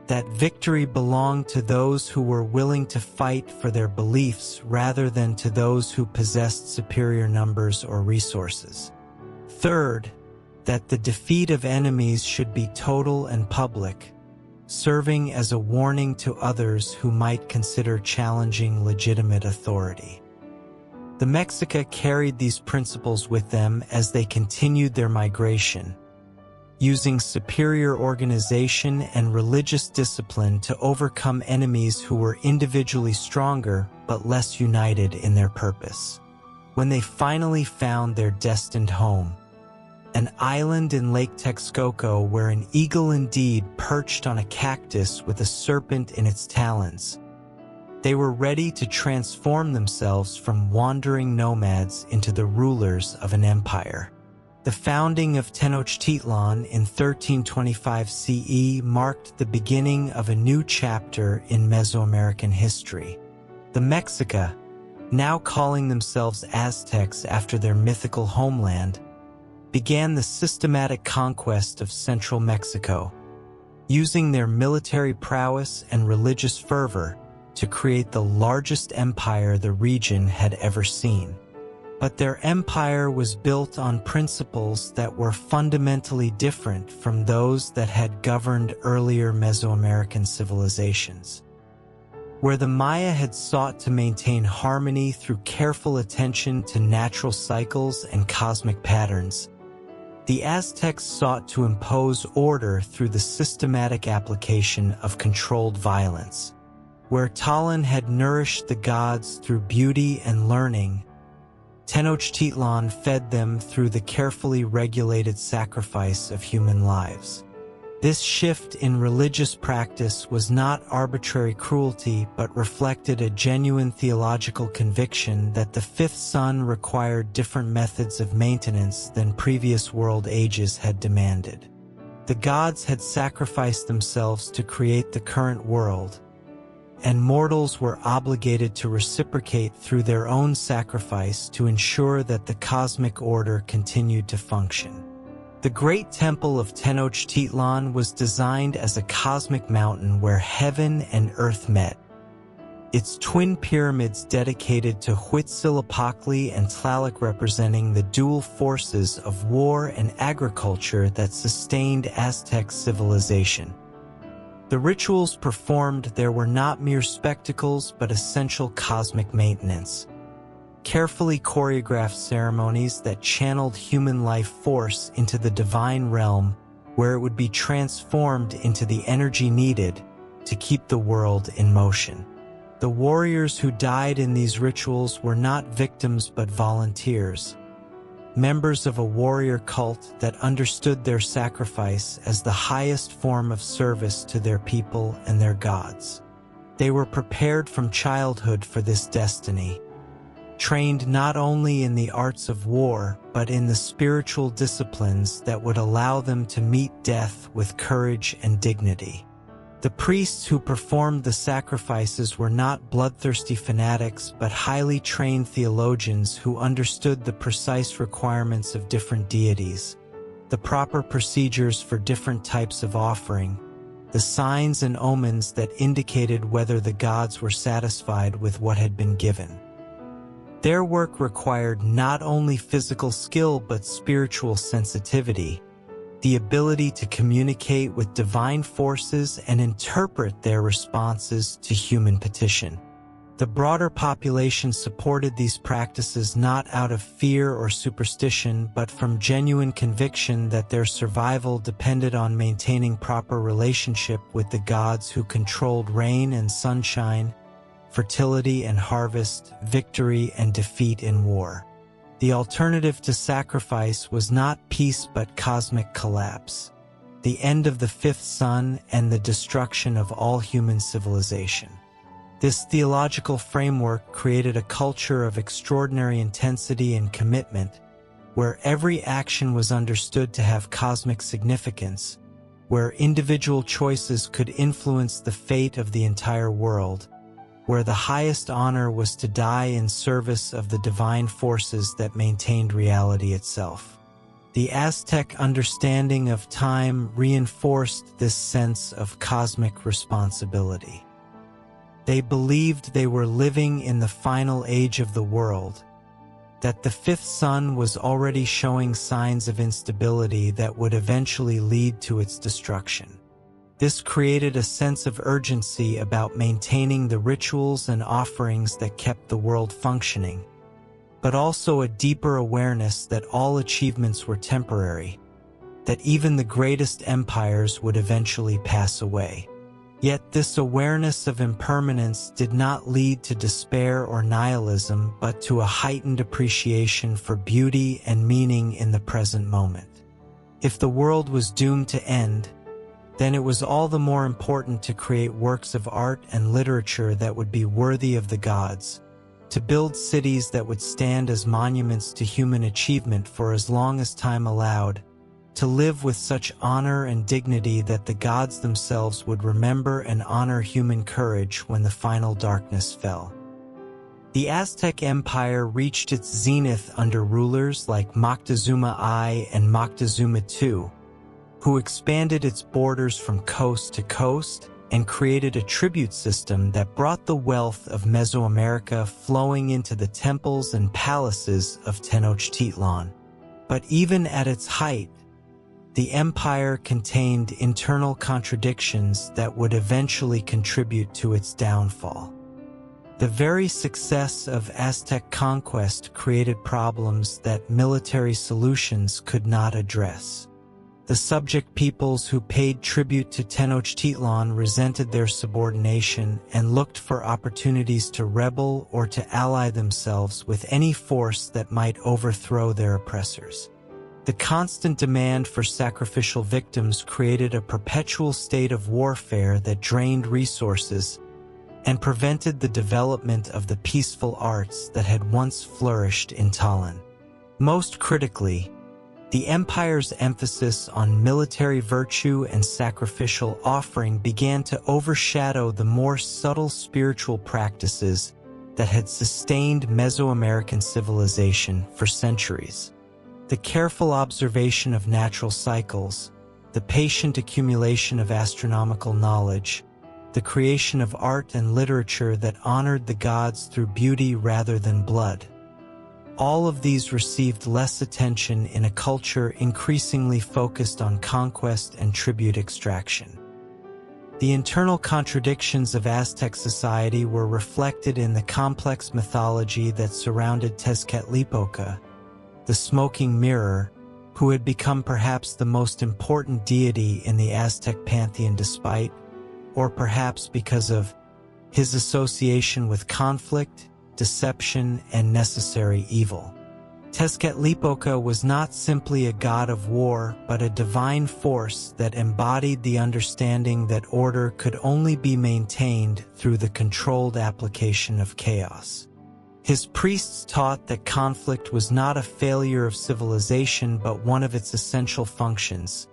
that victory belonged to those who were willing to fight for their beliefs rather than to those who possessed superior numbers or resources. Third, that the defeat of enemies should be total and public, serving as a warning to others who might consider challenging legitimate authority. The Mexica carried these principles with them as they continued their migration, using superior organization and religious discipline to overcome enemies who were individually stronger but less united in their purpose. When they finally found their destined home, an island in Lake Texcoco where an eagle indeed perched on a cactus with a serpent in its talons, they were ready to transform themselves from wandering nomads into the rulers of an empire. The founding of Tenochtitlan in 1325 CE marked the beginning of a new chapter in Mesoamerican history. The Mexica, now calling themselves Aztecs after their mythical homeland, began the systematic conquest of central Mexico, using their military prowess and religious fervor to create the largest empire the region had ever seen. but their empire was built on principles that were fundamentally different from those that had governed earlier Mesoamerican civilizations. Where the Maya had sought to maintain harmony through careful attention to natural cycles and cosmic patterns, the Aztecs sought to impose order through the systematic application of controlled violence. Where Talon had nourished the gods through beauty and learning, Tenochtitlan fed them through the carefully regulated sacrifice of human lives. This shift in religious practice was not arbitrary cruelty but reflected a genuine theological conviction that the fifth sun required different methods of maintenance than previous world ages had demanded. The gods had sacrificed themselves to create the current world, and mortals were obligated to reciprocate through their own sacrifice to ensure that the cosmic order continued to function. The Great Temple of Tenochtitlan was designed as a cosmic mountain where heaven and earth met. Its twin pyramids dedicated to Huitzilopochtli and Tlaloc representing the dual forces of war and agriculture that sustained Aztec civilization. The rituals performed there were not mere spectacles but essential cosmic maintenance. Carefully choreographed ceremonies that channeled human life force into the divine realm where it would be transformed into the energy needed to keep the world in motion. The warriors who died in these rituals were not victims but volunteers, members of a warrior cult that understood their sacrifice as the highest form of service to their people and their gods. They were prepared from childhood for this destiny, trained not only in the arts of war but in the spiritual disciplines that would allow them to meet death with courage and dignity. The priests who performed the sacrifices were not bloodthirsty fanatics but highly trained theologians who understood the precise requirements of different deities, the proper procedures for different types of offering, the signs and omens that indicated whether the gods were satisfied with what had been given. Their work required not only physical skill but spiritual sensitivity, the ability to communicate with divine forces and interpret their responses to human petition. The broader population supported these practices not out of fear or superstition but from genuine conviction that their survival depended on maintaining proper relationship with the gods who controlled rain and sunshine, fertility and harvest, victory and defeat in war. The alternative to sacrifice was not peace but cosmic collapse, the end of the fifth sun and the destruction of all human civilization. This theological framework created a culture of extraordinary intensity and commitment, where every action was understood to have cosmic significance, where individual choices could influence the fate of the entire world, where the highest honor was to die in service of the divine forces that maintained reality itself. The Aztec understanding of time reinforced this sense of cosmic responsibility. They believed they were living in the final age of the world, that the fifth sun was already showing signs of instability that would eventually lead to its destruction. This created a sense of urgency about maintaining the rituals and offerings that kept the world functioning, but also a deeper awareness that all achievements were temporary, that even the greatest empires would eventually pass away. Yet this awareness of impermanence did not lead to despair or nihilism, but to a heightened appreciation for beauty and meaning in the present moment. If the world was doomed to end, then it was all the more important to create works of art and literature that would be worthy of the gods, to build cities that would stand as monuments to human achievement for as long as time allowed, to live with such honor and dignity that the gods themselves would remember and honor human courage when the final darkness fell. The Aztec Empire reached its zenith under rulers like Moctezuma I and Moctezuma II, who expanded its borders from coast to coast and created a tribute system that brought the wealth of Mesoamerica flowing into the temples and palaces of Tenochtitlan. But even at its height, the empire contained internal contradictions that would eventually contribute to its downfall. The very success of Aztec conquest created problems that military solutions could not address. The subject peoples who paid tribute to Tenochtitlan resented their subordination and looked for opportunities to rebel or to ally themselves with any force that might overthrow their oppressors. The constant demand for sacrificial victims created a perpetual state of warfare that drained resources and prevented the development of the peaceful arts that had once flourished in Tallinn. Most critically, the empire's emphasis on military virtue and sacrificial offering began to overshadow the more subtle spiritual practices that had sustained Mesoamerican civilization for centuries. The careful observation of natural cycles, the patient accumulation of astronomical knowledge, the creation of art and literature that honored the gods through beauty rather than blood. All of these received less attention in a culture increasingly focused on conquest and tribute extraction. The internal contradictions of Aztec society were reflected in the complex mythology that surrounded Tezcatlipoca, the smoking mirror, who had become perhaps the most important deity in the Aztec pantheon despite, or perhaps because of, his association with conflict, deception, and necessary evil. Tezcatlipoca was not simply a god of war, but a divine force that embodied the understanding that order could only be maintained through the controlled application of chaos. His priests taught that conflict was not a failure of civilization but one of its essential functions,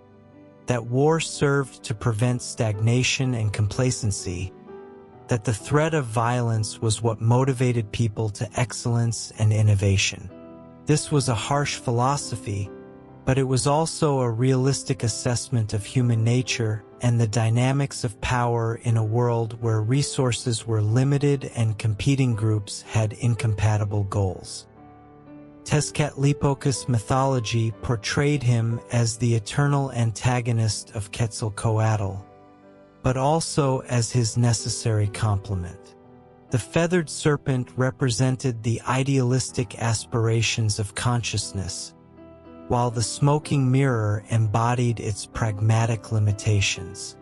that war served to prevent stagnation and complacency, that the threat of violence was what motivated people to excellence and innovation. This was a harsh philosophy, but it was also a realistic assessment of human nature and the dynamics of power in a world where resources were limited and competing groups had incompatible goals. Tezcatlipoca's mythology portrayed him as the eternal antagonist of Quetzalcoatl, but also as his necessary complement. The feathered serpent represented the idealistic aspirations of consciousness, while the smoking mirror embodied its pragmatic limitations.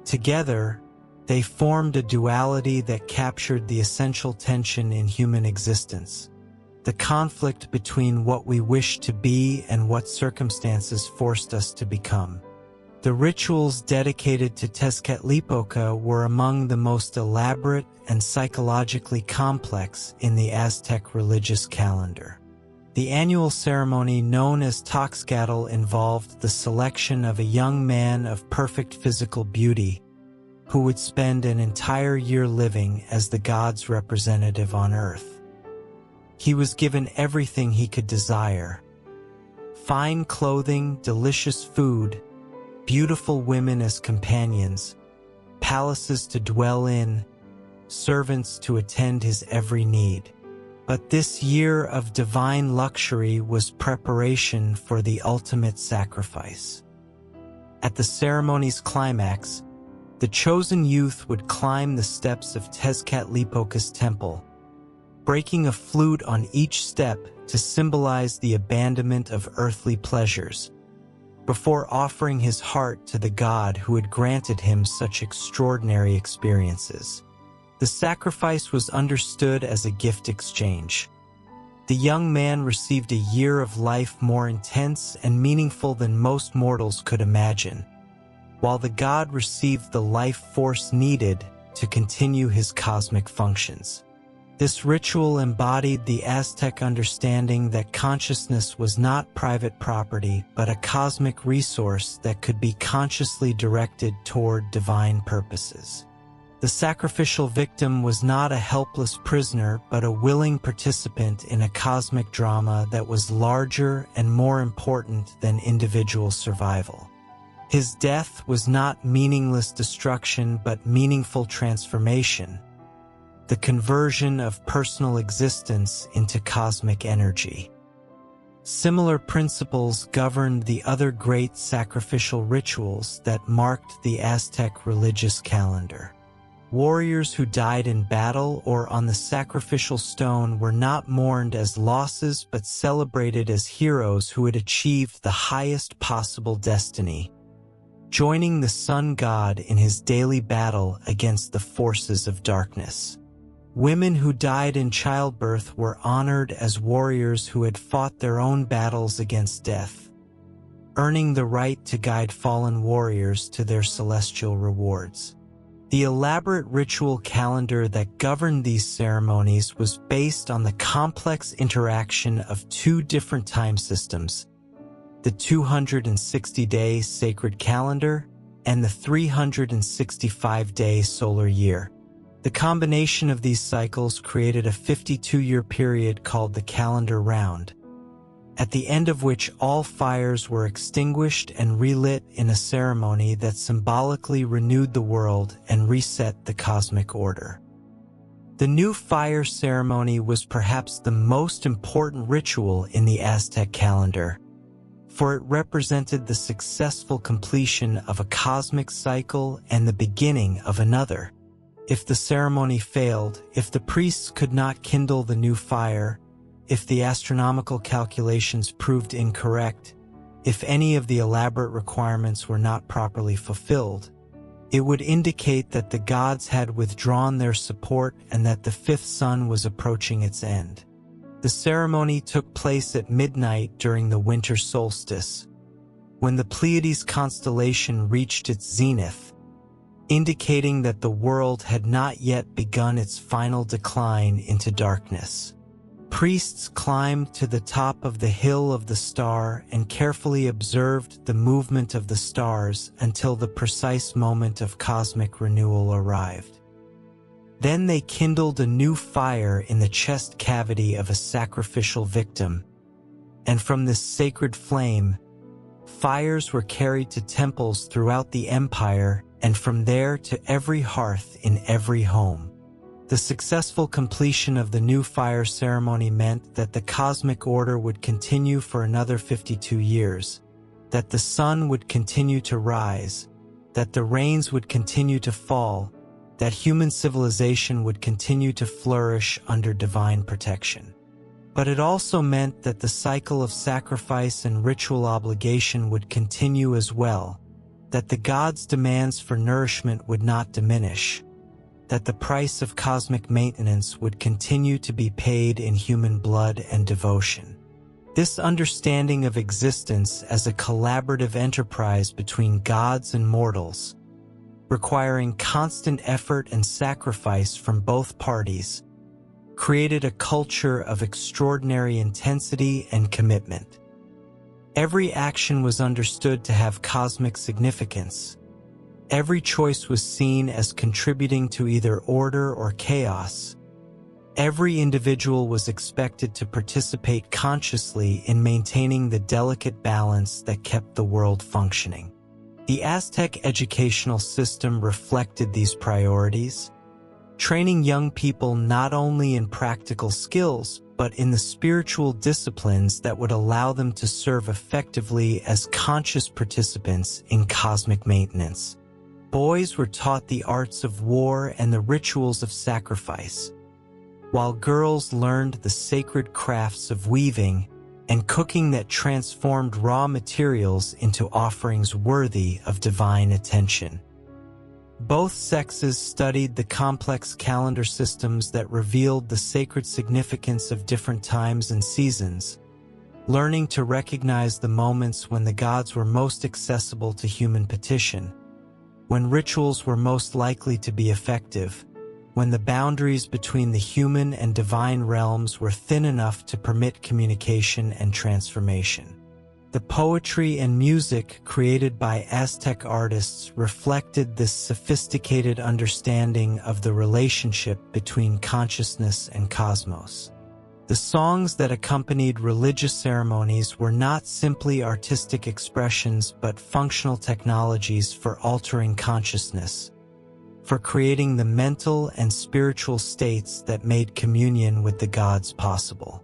Together, they formed a duality that captured the essential tension in human existence, the conflict between what we wish to be and what circumstances forced us to become. The rituals dedicated to Tezcatlipoca were among the most elaborate and psychologically complex in the Aztec religious calendar. The annual ceremony known as Tezcatlipoca involved the selection of a young man of perfect physical beauty who would spend an entire year living as the god's representative on earth. He was given everything he could desire: fine clothing, delicious food, beautiful women as companions, palaces to dwell in, servants to attend his every need. But this year of divine luxury was preparation for the ultimate sacrifice. At the ceremony's climax, the chosen youth would climb the steps of Tezcatlipoca's temple, breaking a flute on each step to symbolize the abandonment of earthly pleasures, before offering his heart to the god who had granted him such extraordinary experiences. The sacrifice was understood as a gift exchange. The young man received a year of life more intense and meaningful than most mortals could imagine, while the god received the life force needed to continue his cosmic functions. This ritual embodied the Aztec understanding that consciousness was not private property but a cosmic resource that could be consciously directed toward divine purposes. The sacrificial victim was not a helpless prisoner but a willing participant in a cosmic drama that was larger and more important than individual survival. His death was not meaningless destruction but meaningful transformation, the conversion of personal existence into cosmic energy. Similar principles governed the other great sacrificial rituals that marked the Aztec religious calendar. Warriors who died in battle or on the sacrificial stone were not mourned as losses but celebrated as heroes who had achieved the highest possible destiny, joining the sun god in his daily battle against the forces of darkness. Women who died in childbirth were honored as warriors who had fought their own battles against death, earning the right to guide fallen warriors to their celestial rewards. The elaborate ritual calendar that governed these ceremonies was based on the complex interaction of two different time systems, the 260-day sacred calendar and the 365-day solar year. The combination of these cycles created a 52-year period called the calendar round, at the end of which all fires were extinguished and relit in a ceremony that symbolically renewed the world and reset the cosmic order. The new fire ceremony was perhaps the most important ritual in the Aztec calendar, for it represented the successful completion of a cosmic cycle and the beginning of another. If the ceremony failed, if the priests could not kindle the new fire, if the astronomical calculations proved incorrect, if any of the elaborate requirements were not properly fulfilled, it would indicate that the gods had withdrawn their support and that the fifth sun was approaching its end. The ceremony took place at midnight during the winter solstice, when the Pleiades constellation reached its zenith, indicating that the world had not yet begun its final decline into darkness. Priests climbed to the top of the hill of the star and carefully observed the movement of the stars until the precise moment of cosmic renewal arrived. Then they kindled a new fire in the chest cavity of a sacrificial victim, and from this sacred flame, fires were carried to temples throughout the empire and from there to every hearth in every home. The successful completion of the new fire ceremony meant that the cosmic order would continue for another 52 years, that the sun would continue to rise, that the rains would continue to fall, that human civilization would continue to flourish under divine protection. But it also meant that the cycle of sacrifice and ritual obligation would continue as well, that the gods' demands for nourishment would not diminish, that the price of cosmic maintenance would continue to be paid in human blood and devotion. This understanding of existence as a collaborative enterprise between gods and mortals, requiring constant effort and sacrifice from both parties, created a culture of extraordinary intensity and commitment. Every action was understood to have cosmic significance. Every choice was seen as contributing to either order or chaos. Every individual was expected to participate consciously in maintaining the delicate balance that kept the world functioning. The Aztec educational system reflected these priorities, training young people not only in practical skills, but in the spiritual disciplines that would allow them to serve effectively as conscious participants in cosmic maintenance. Boys were taught the arts of war and the rituals of sacrifice, while girls learned the sacred crafts of weaving and cooking that transformed raw materials into offerings worthy of divine attention. Both sexes studied the complex calendar systems that revealed the sacred significance of different times and seasons, learning to recognize the moments when the gods were most accessible to human petition, when rituals were most likely to be effective, when the boundaries between the human and divine realms were thin enough to permit communication and transformation. The poetry and music created by Aztec artists reflected this sophisticated understanding of the relationship between consciousness and cosmos. The songs that accompanied religious ceremonies were not simply artistic expressions but functional technologies for altering consciousness, for creating the mental and spiritual states that made communion with the gods possible.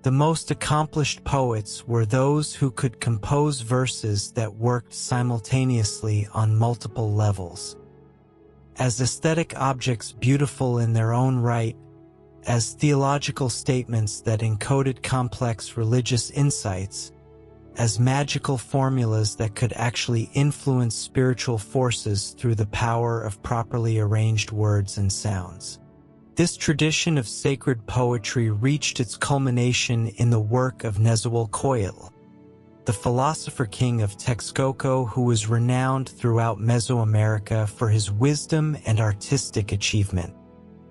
The most accomplished poets were those who could compose verses that worked simultaneously on multiple levels. As aesthetic objects beautiful in their own right, as theological statements that encoded complex religious insights, as magical formulas that could actually influence spiritual forces through the power of properly arranged words and sounds. This tradition of sacred poetry reached its culmination in the work of Quetzalcoatl, the philosopher king of Texcoco, who was renowned throughout Mesoamerica for his wisdom and artistic achievement.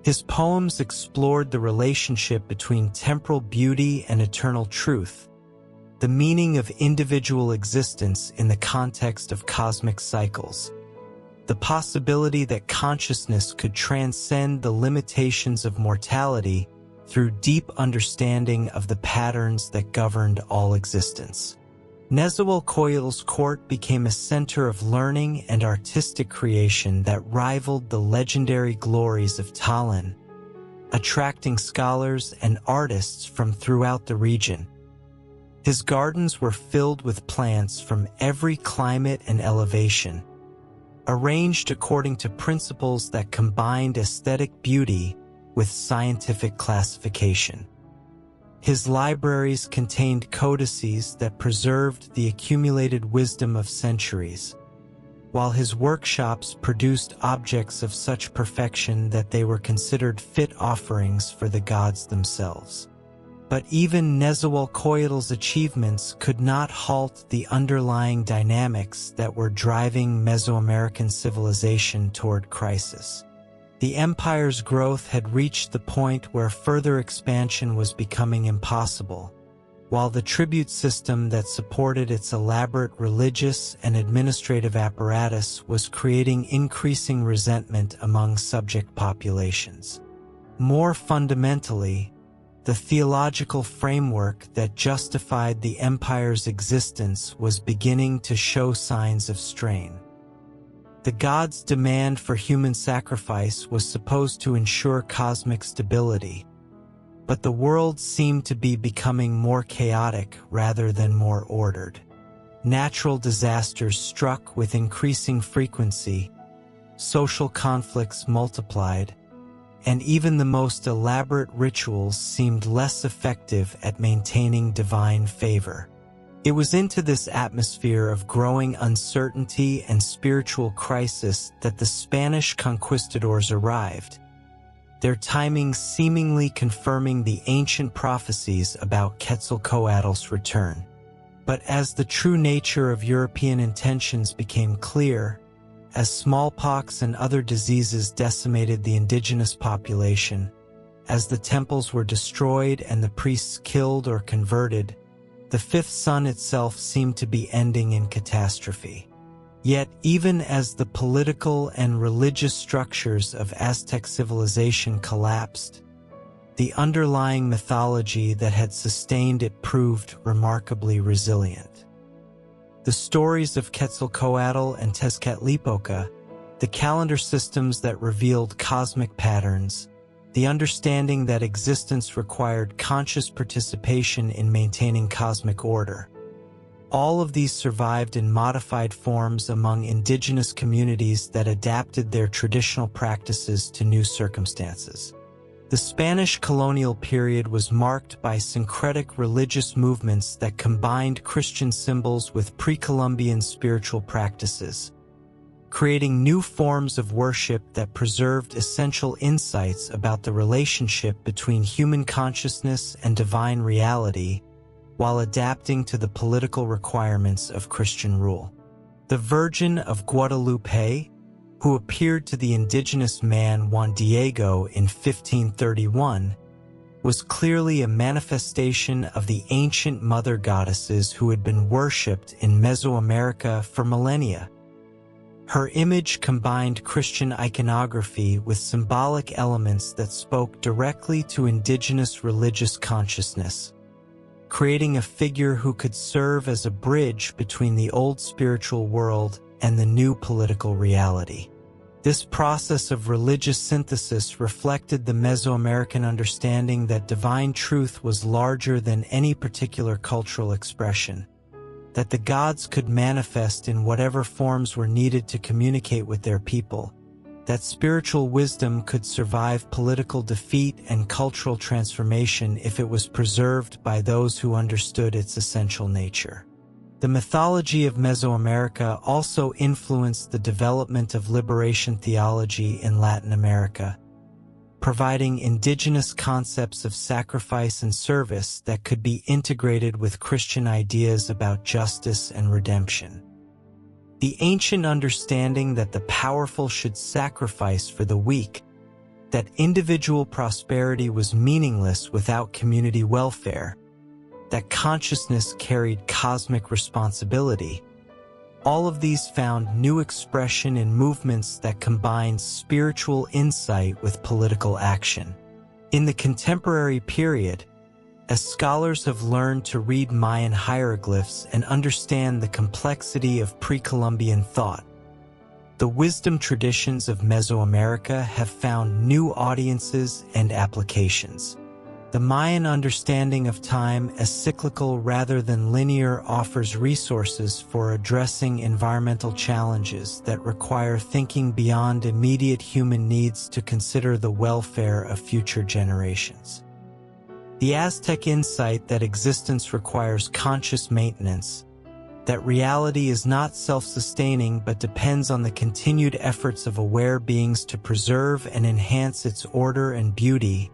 His poems explored the relationship between temporal beauty and eternal truth, the meaning of individual existence in the context of cosmic cycles, the possibility that consciousness could transcend the limitations of mortality through deep understanding of the patterns that governed all existence. Quetzalcoatl's court became a center of learning and artistic creation that rivaled the legendary glories of Tallinn, attracting scholars and artists from throughout the region. His gardens were filled with plants from every climate and elevation, arranged according to principles that combined aesthetic beauty with scientific classification. His libraries contained codices that preserved the accumulated wisdom of centuries, while his workshops produced objects of such perfection that they were considered fit offerings for the gods themselves. But even Quetzalcoatl's achievements could not halt the underlying dynamics that were driving Mesoamerican civilization toward crisis. The empire's growth had reached the point where further expansion was becoming impossible, while the tribute system that supported its elaborate religious and administrative apparatus was creating increasing resentment among subject populations. More fundamentally, the theological framework that justified the empire's existence was beginning to show signs of strain. The gods' demand for human sacrifice was supposed to ensure cosmic stability, but the world seemed to be becoming more chaotic rather than more ordered. Natural disasters struck with increasing frequency, social conflicts multiplied, and even the most elaborate rituals seemed less effective at maintaining divine favor. It was into this atmosphere of growing uncertainty and spiritual crisis that the Spanish conquistadors arrived, their timing seemingly confirming the ancient prophecies about Quetzalcoatl's return. But as the true nature of European intentions became clear, as smallpox and other diseases decimated the indigenous population, as the temples were destroyed and the priests killed or converted, the fifth sun itself seemed to be ending in catastrophe. Yet, even as the political and religious structures of Aztec civilization collapsed, the underlying mythology that had sustained it proved remarkably resilient. The stories of Quetzalcoatl and Tezcatlipoca, the calendar systems that revealed cosmic patterns, the understanding that existence required conscious participation in maintaining cosmic order. All of these survived in modified forms among indigenous communities that adapted their traditional practices to new circumstances. The Spanish colonial period was marked by syncretic religious movements that combined Christian symbols with pre-Columbian spiritual practices, creating new forms of worship that preserved essential insights about the relationship between human consciousness and divine reality, while adapting to the political requirements of Christian rule. The Virgin of Guadalupe, who appeared to the indigenous man Juan Diego in 1531, was clearly a manifestation of the ancient mother goddesses who had been worshipped in Mesoamerica for millennia. Her image combined Christian iconography with symbolic elements that spoke directly to indigenous religious consciousness, creating a figure who could serve as a bridge between the old spiritual world and the new political reality. This process of religious synthesis reflected the Mesoamerican understanding that divine truth was larger than any particular cultural expression, that the gods could manifest in whatever forms were needed to communicate with their people, that spiritual wisdom could survive political defeat and cultural transformation if it was preserved by those who understood its essential nature. The mythology of Mesoamerica also influenced the development of liberation theology in Latin America, providing indigenous concepts of sacrifice and service that could be integrated with Christian ideas about justice and redemption. The ancient understanding that the powerful should sacrifice for the weak, that individual prosperity was meaningless without community welfare, that consciousness carried cosmic responsibility. All of these found new expression in movements that combined spiritual insight with political action. In the contemporary period, as scholars have learned to read Mayan hieroglyphs and understand the complexity of pre-Columbian thought, the wisdom traditions of Mesoamerica have found new audiences and applications. The Mayan understanding of time as cyclical rather than linear offers resources for addressing environmental challenges that require thinking beyond immediate human needs to consider the welfare of future generations. The Aztec insight that existence requires conscious maintenance, that reality is not self-sustaining but depends on the continued efforts of aware beings to preserve and enhance its order and beauty,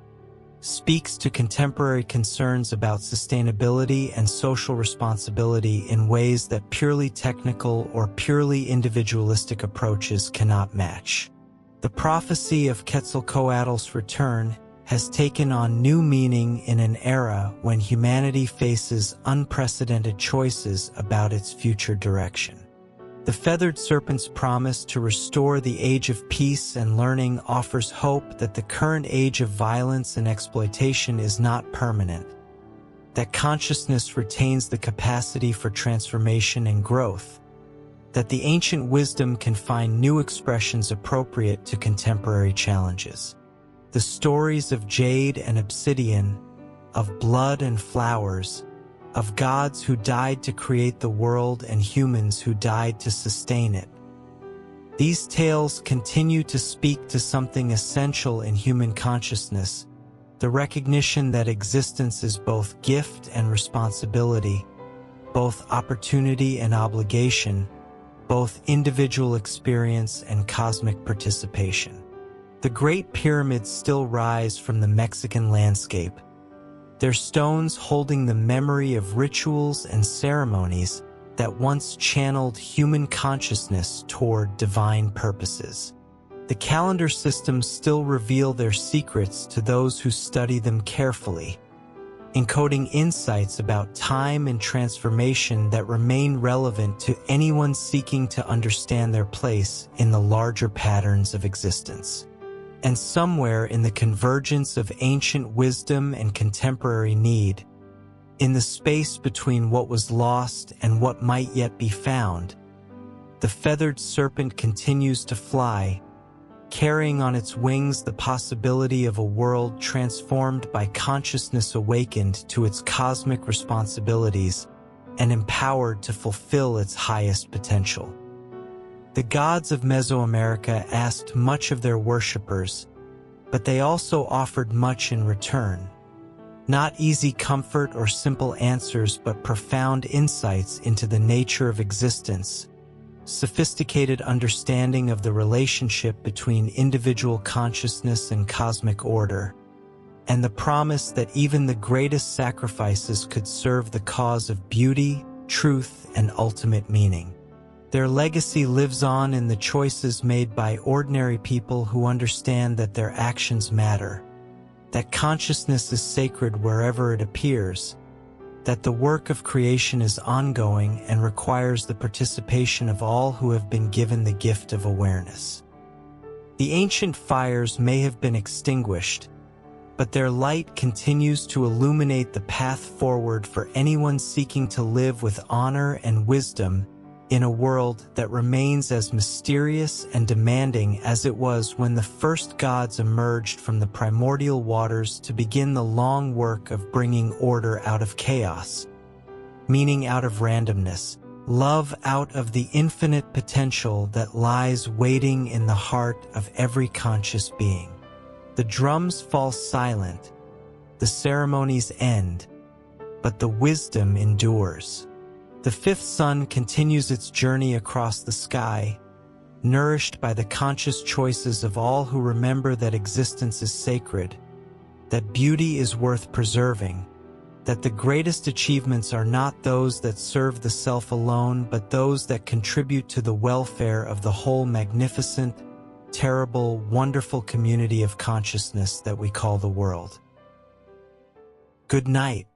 speaks to contemporary concerns about sustainability and social responsibility in ways that purely technical or purely individualistic approaches cannot match. The prophecy of Quetzalcoatl's return has taken on new meaning in an era when humanity faces unprecedented choices about its future direction. The feathered serpent's promise to restore the age of peace and learning offers hope that the current age of violence and exploitation is not permanent, that consciousness retains the capacity for transformation and growth, that the ancient wisdom can find new expressions appropriate to contemporary challenges. The stories of jade and obsidian, of blood and flowers, of gods who died to create the world and humans who died to sustain it. These tales continue to speak to something essential in human consciousness, the recognition that existence is both gift and responsibility, both opportunity and obligation, both individual experience and cosmic participation. The Great Pyramids still rise from the Mexican landscape, their stones holding the memory of rituals and ceremonies that once channeled human consciousness toward divine purposes. The calendar systems still reveal their secrets to those who study them carefully, encoding insights about time and transformation that remain relevant to anyone seeking to understand their place in the larger patterns of existence. And somewhere in the convergence of ancient wisdom and contemporary need, in the space between what was lost and what might yet be found, the feathered serpent continues to fly, carrying on its wings the possibility of a world transformed by consciousness awakened to its cosmic responsibilities and empowered to fulfill its highest potential. The gods of Mesoamerica asked much of their worshippers, but they also offered much in return. Not easy comfort or simple answers, but profound insights into the nature of existence, sophisticated understanding of the relationship between individual consciousness and cosmic order, and the promise that even the greatest sacrifices could serve the cause of beauty, truth, and ultimate meaning. Their legacy lives on in the choices made by ordinary people who understand that their actions matter, that consciousness is sacred wherever it appears, that the work of creation is ongoing and requires the participation of all who have been given the gift of awareness. The ancient fires may have been extinguished, but their light continues to illuminate the path forward for anyone seeking to live with honor and wisdom in a world that remains as mysterious and demanding as it was when the first gods emerged from the primordial waters to begin the long work of bringing order out of chaos, meaning out of randomness, love out of the infinite potential that lies waiting in the heart of every conscious being. The drums fall silent, the ceremonies end, but the wisdom endures. The fifth sun continues its journey across the sky, nourished by the conscious choices of all who remember that existence is sacred, that beauty is worth preserving, that the greatest achievements are not those that serve the self alone, but those that contribute to the welfare of the whole magnificent, terrible, wonderful community of consciousness that we call the world. Good night.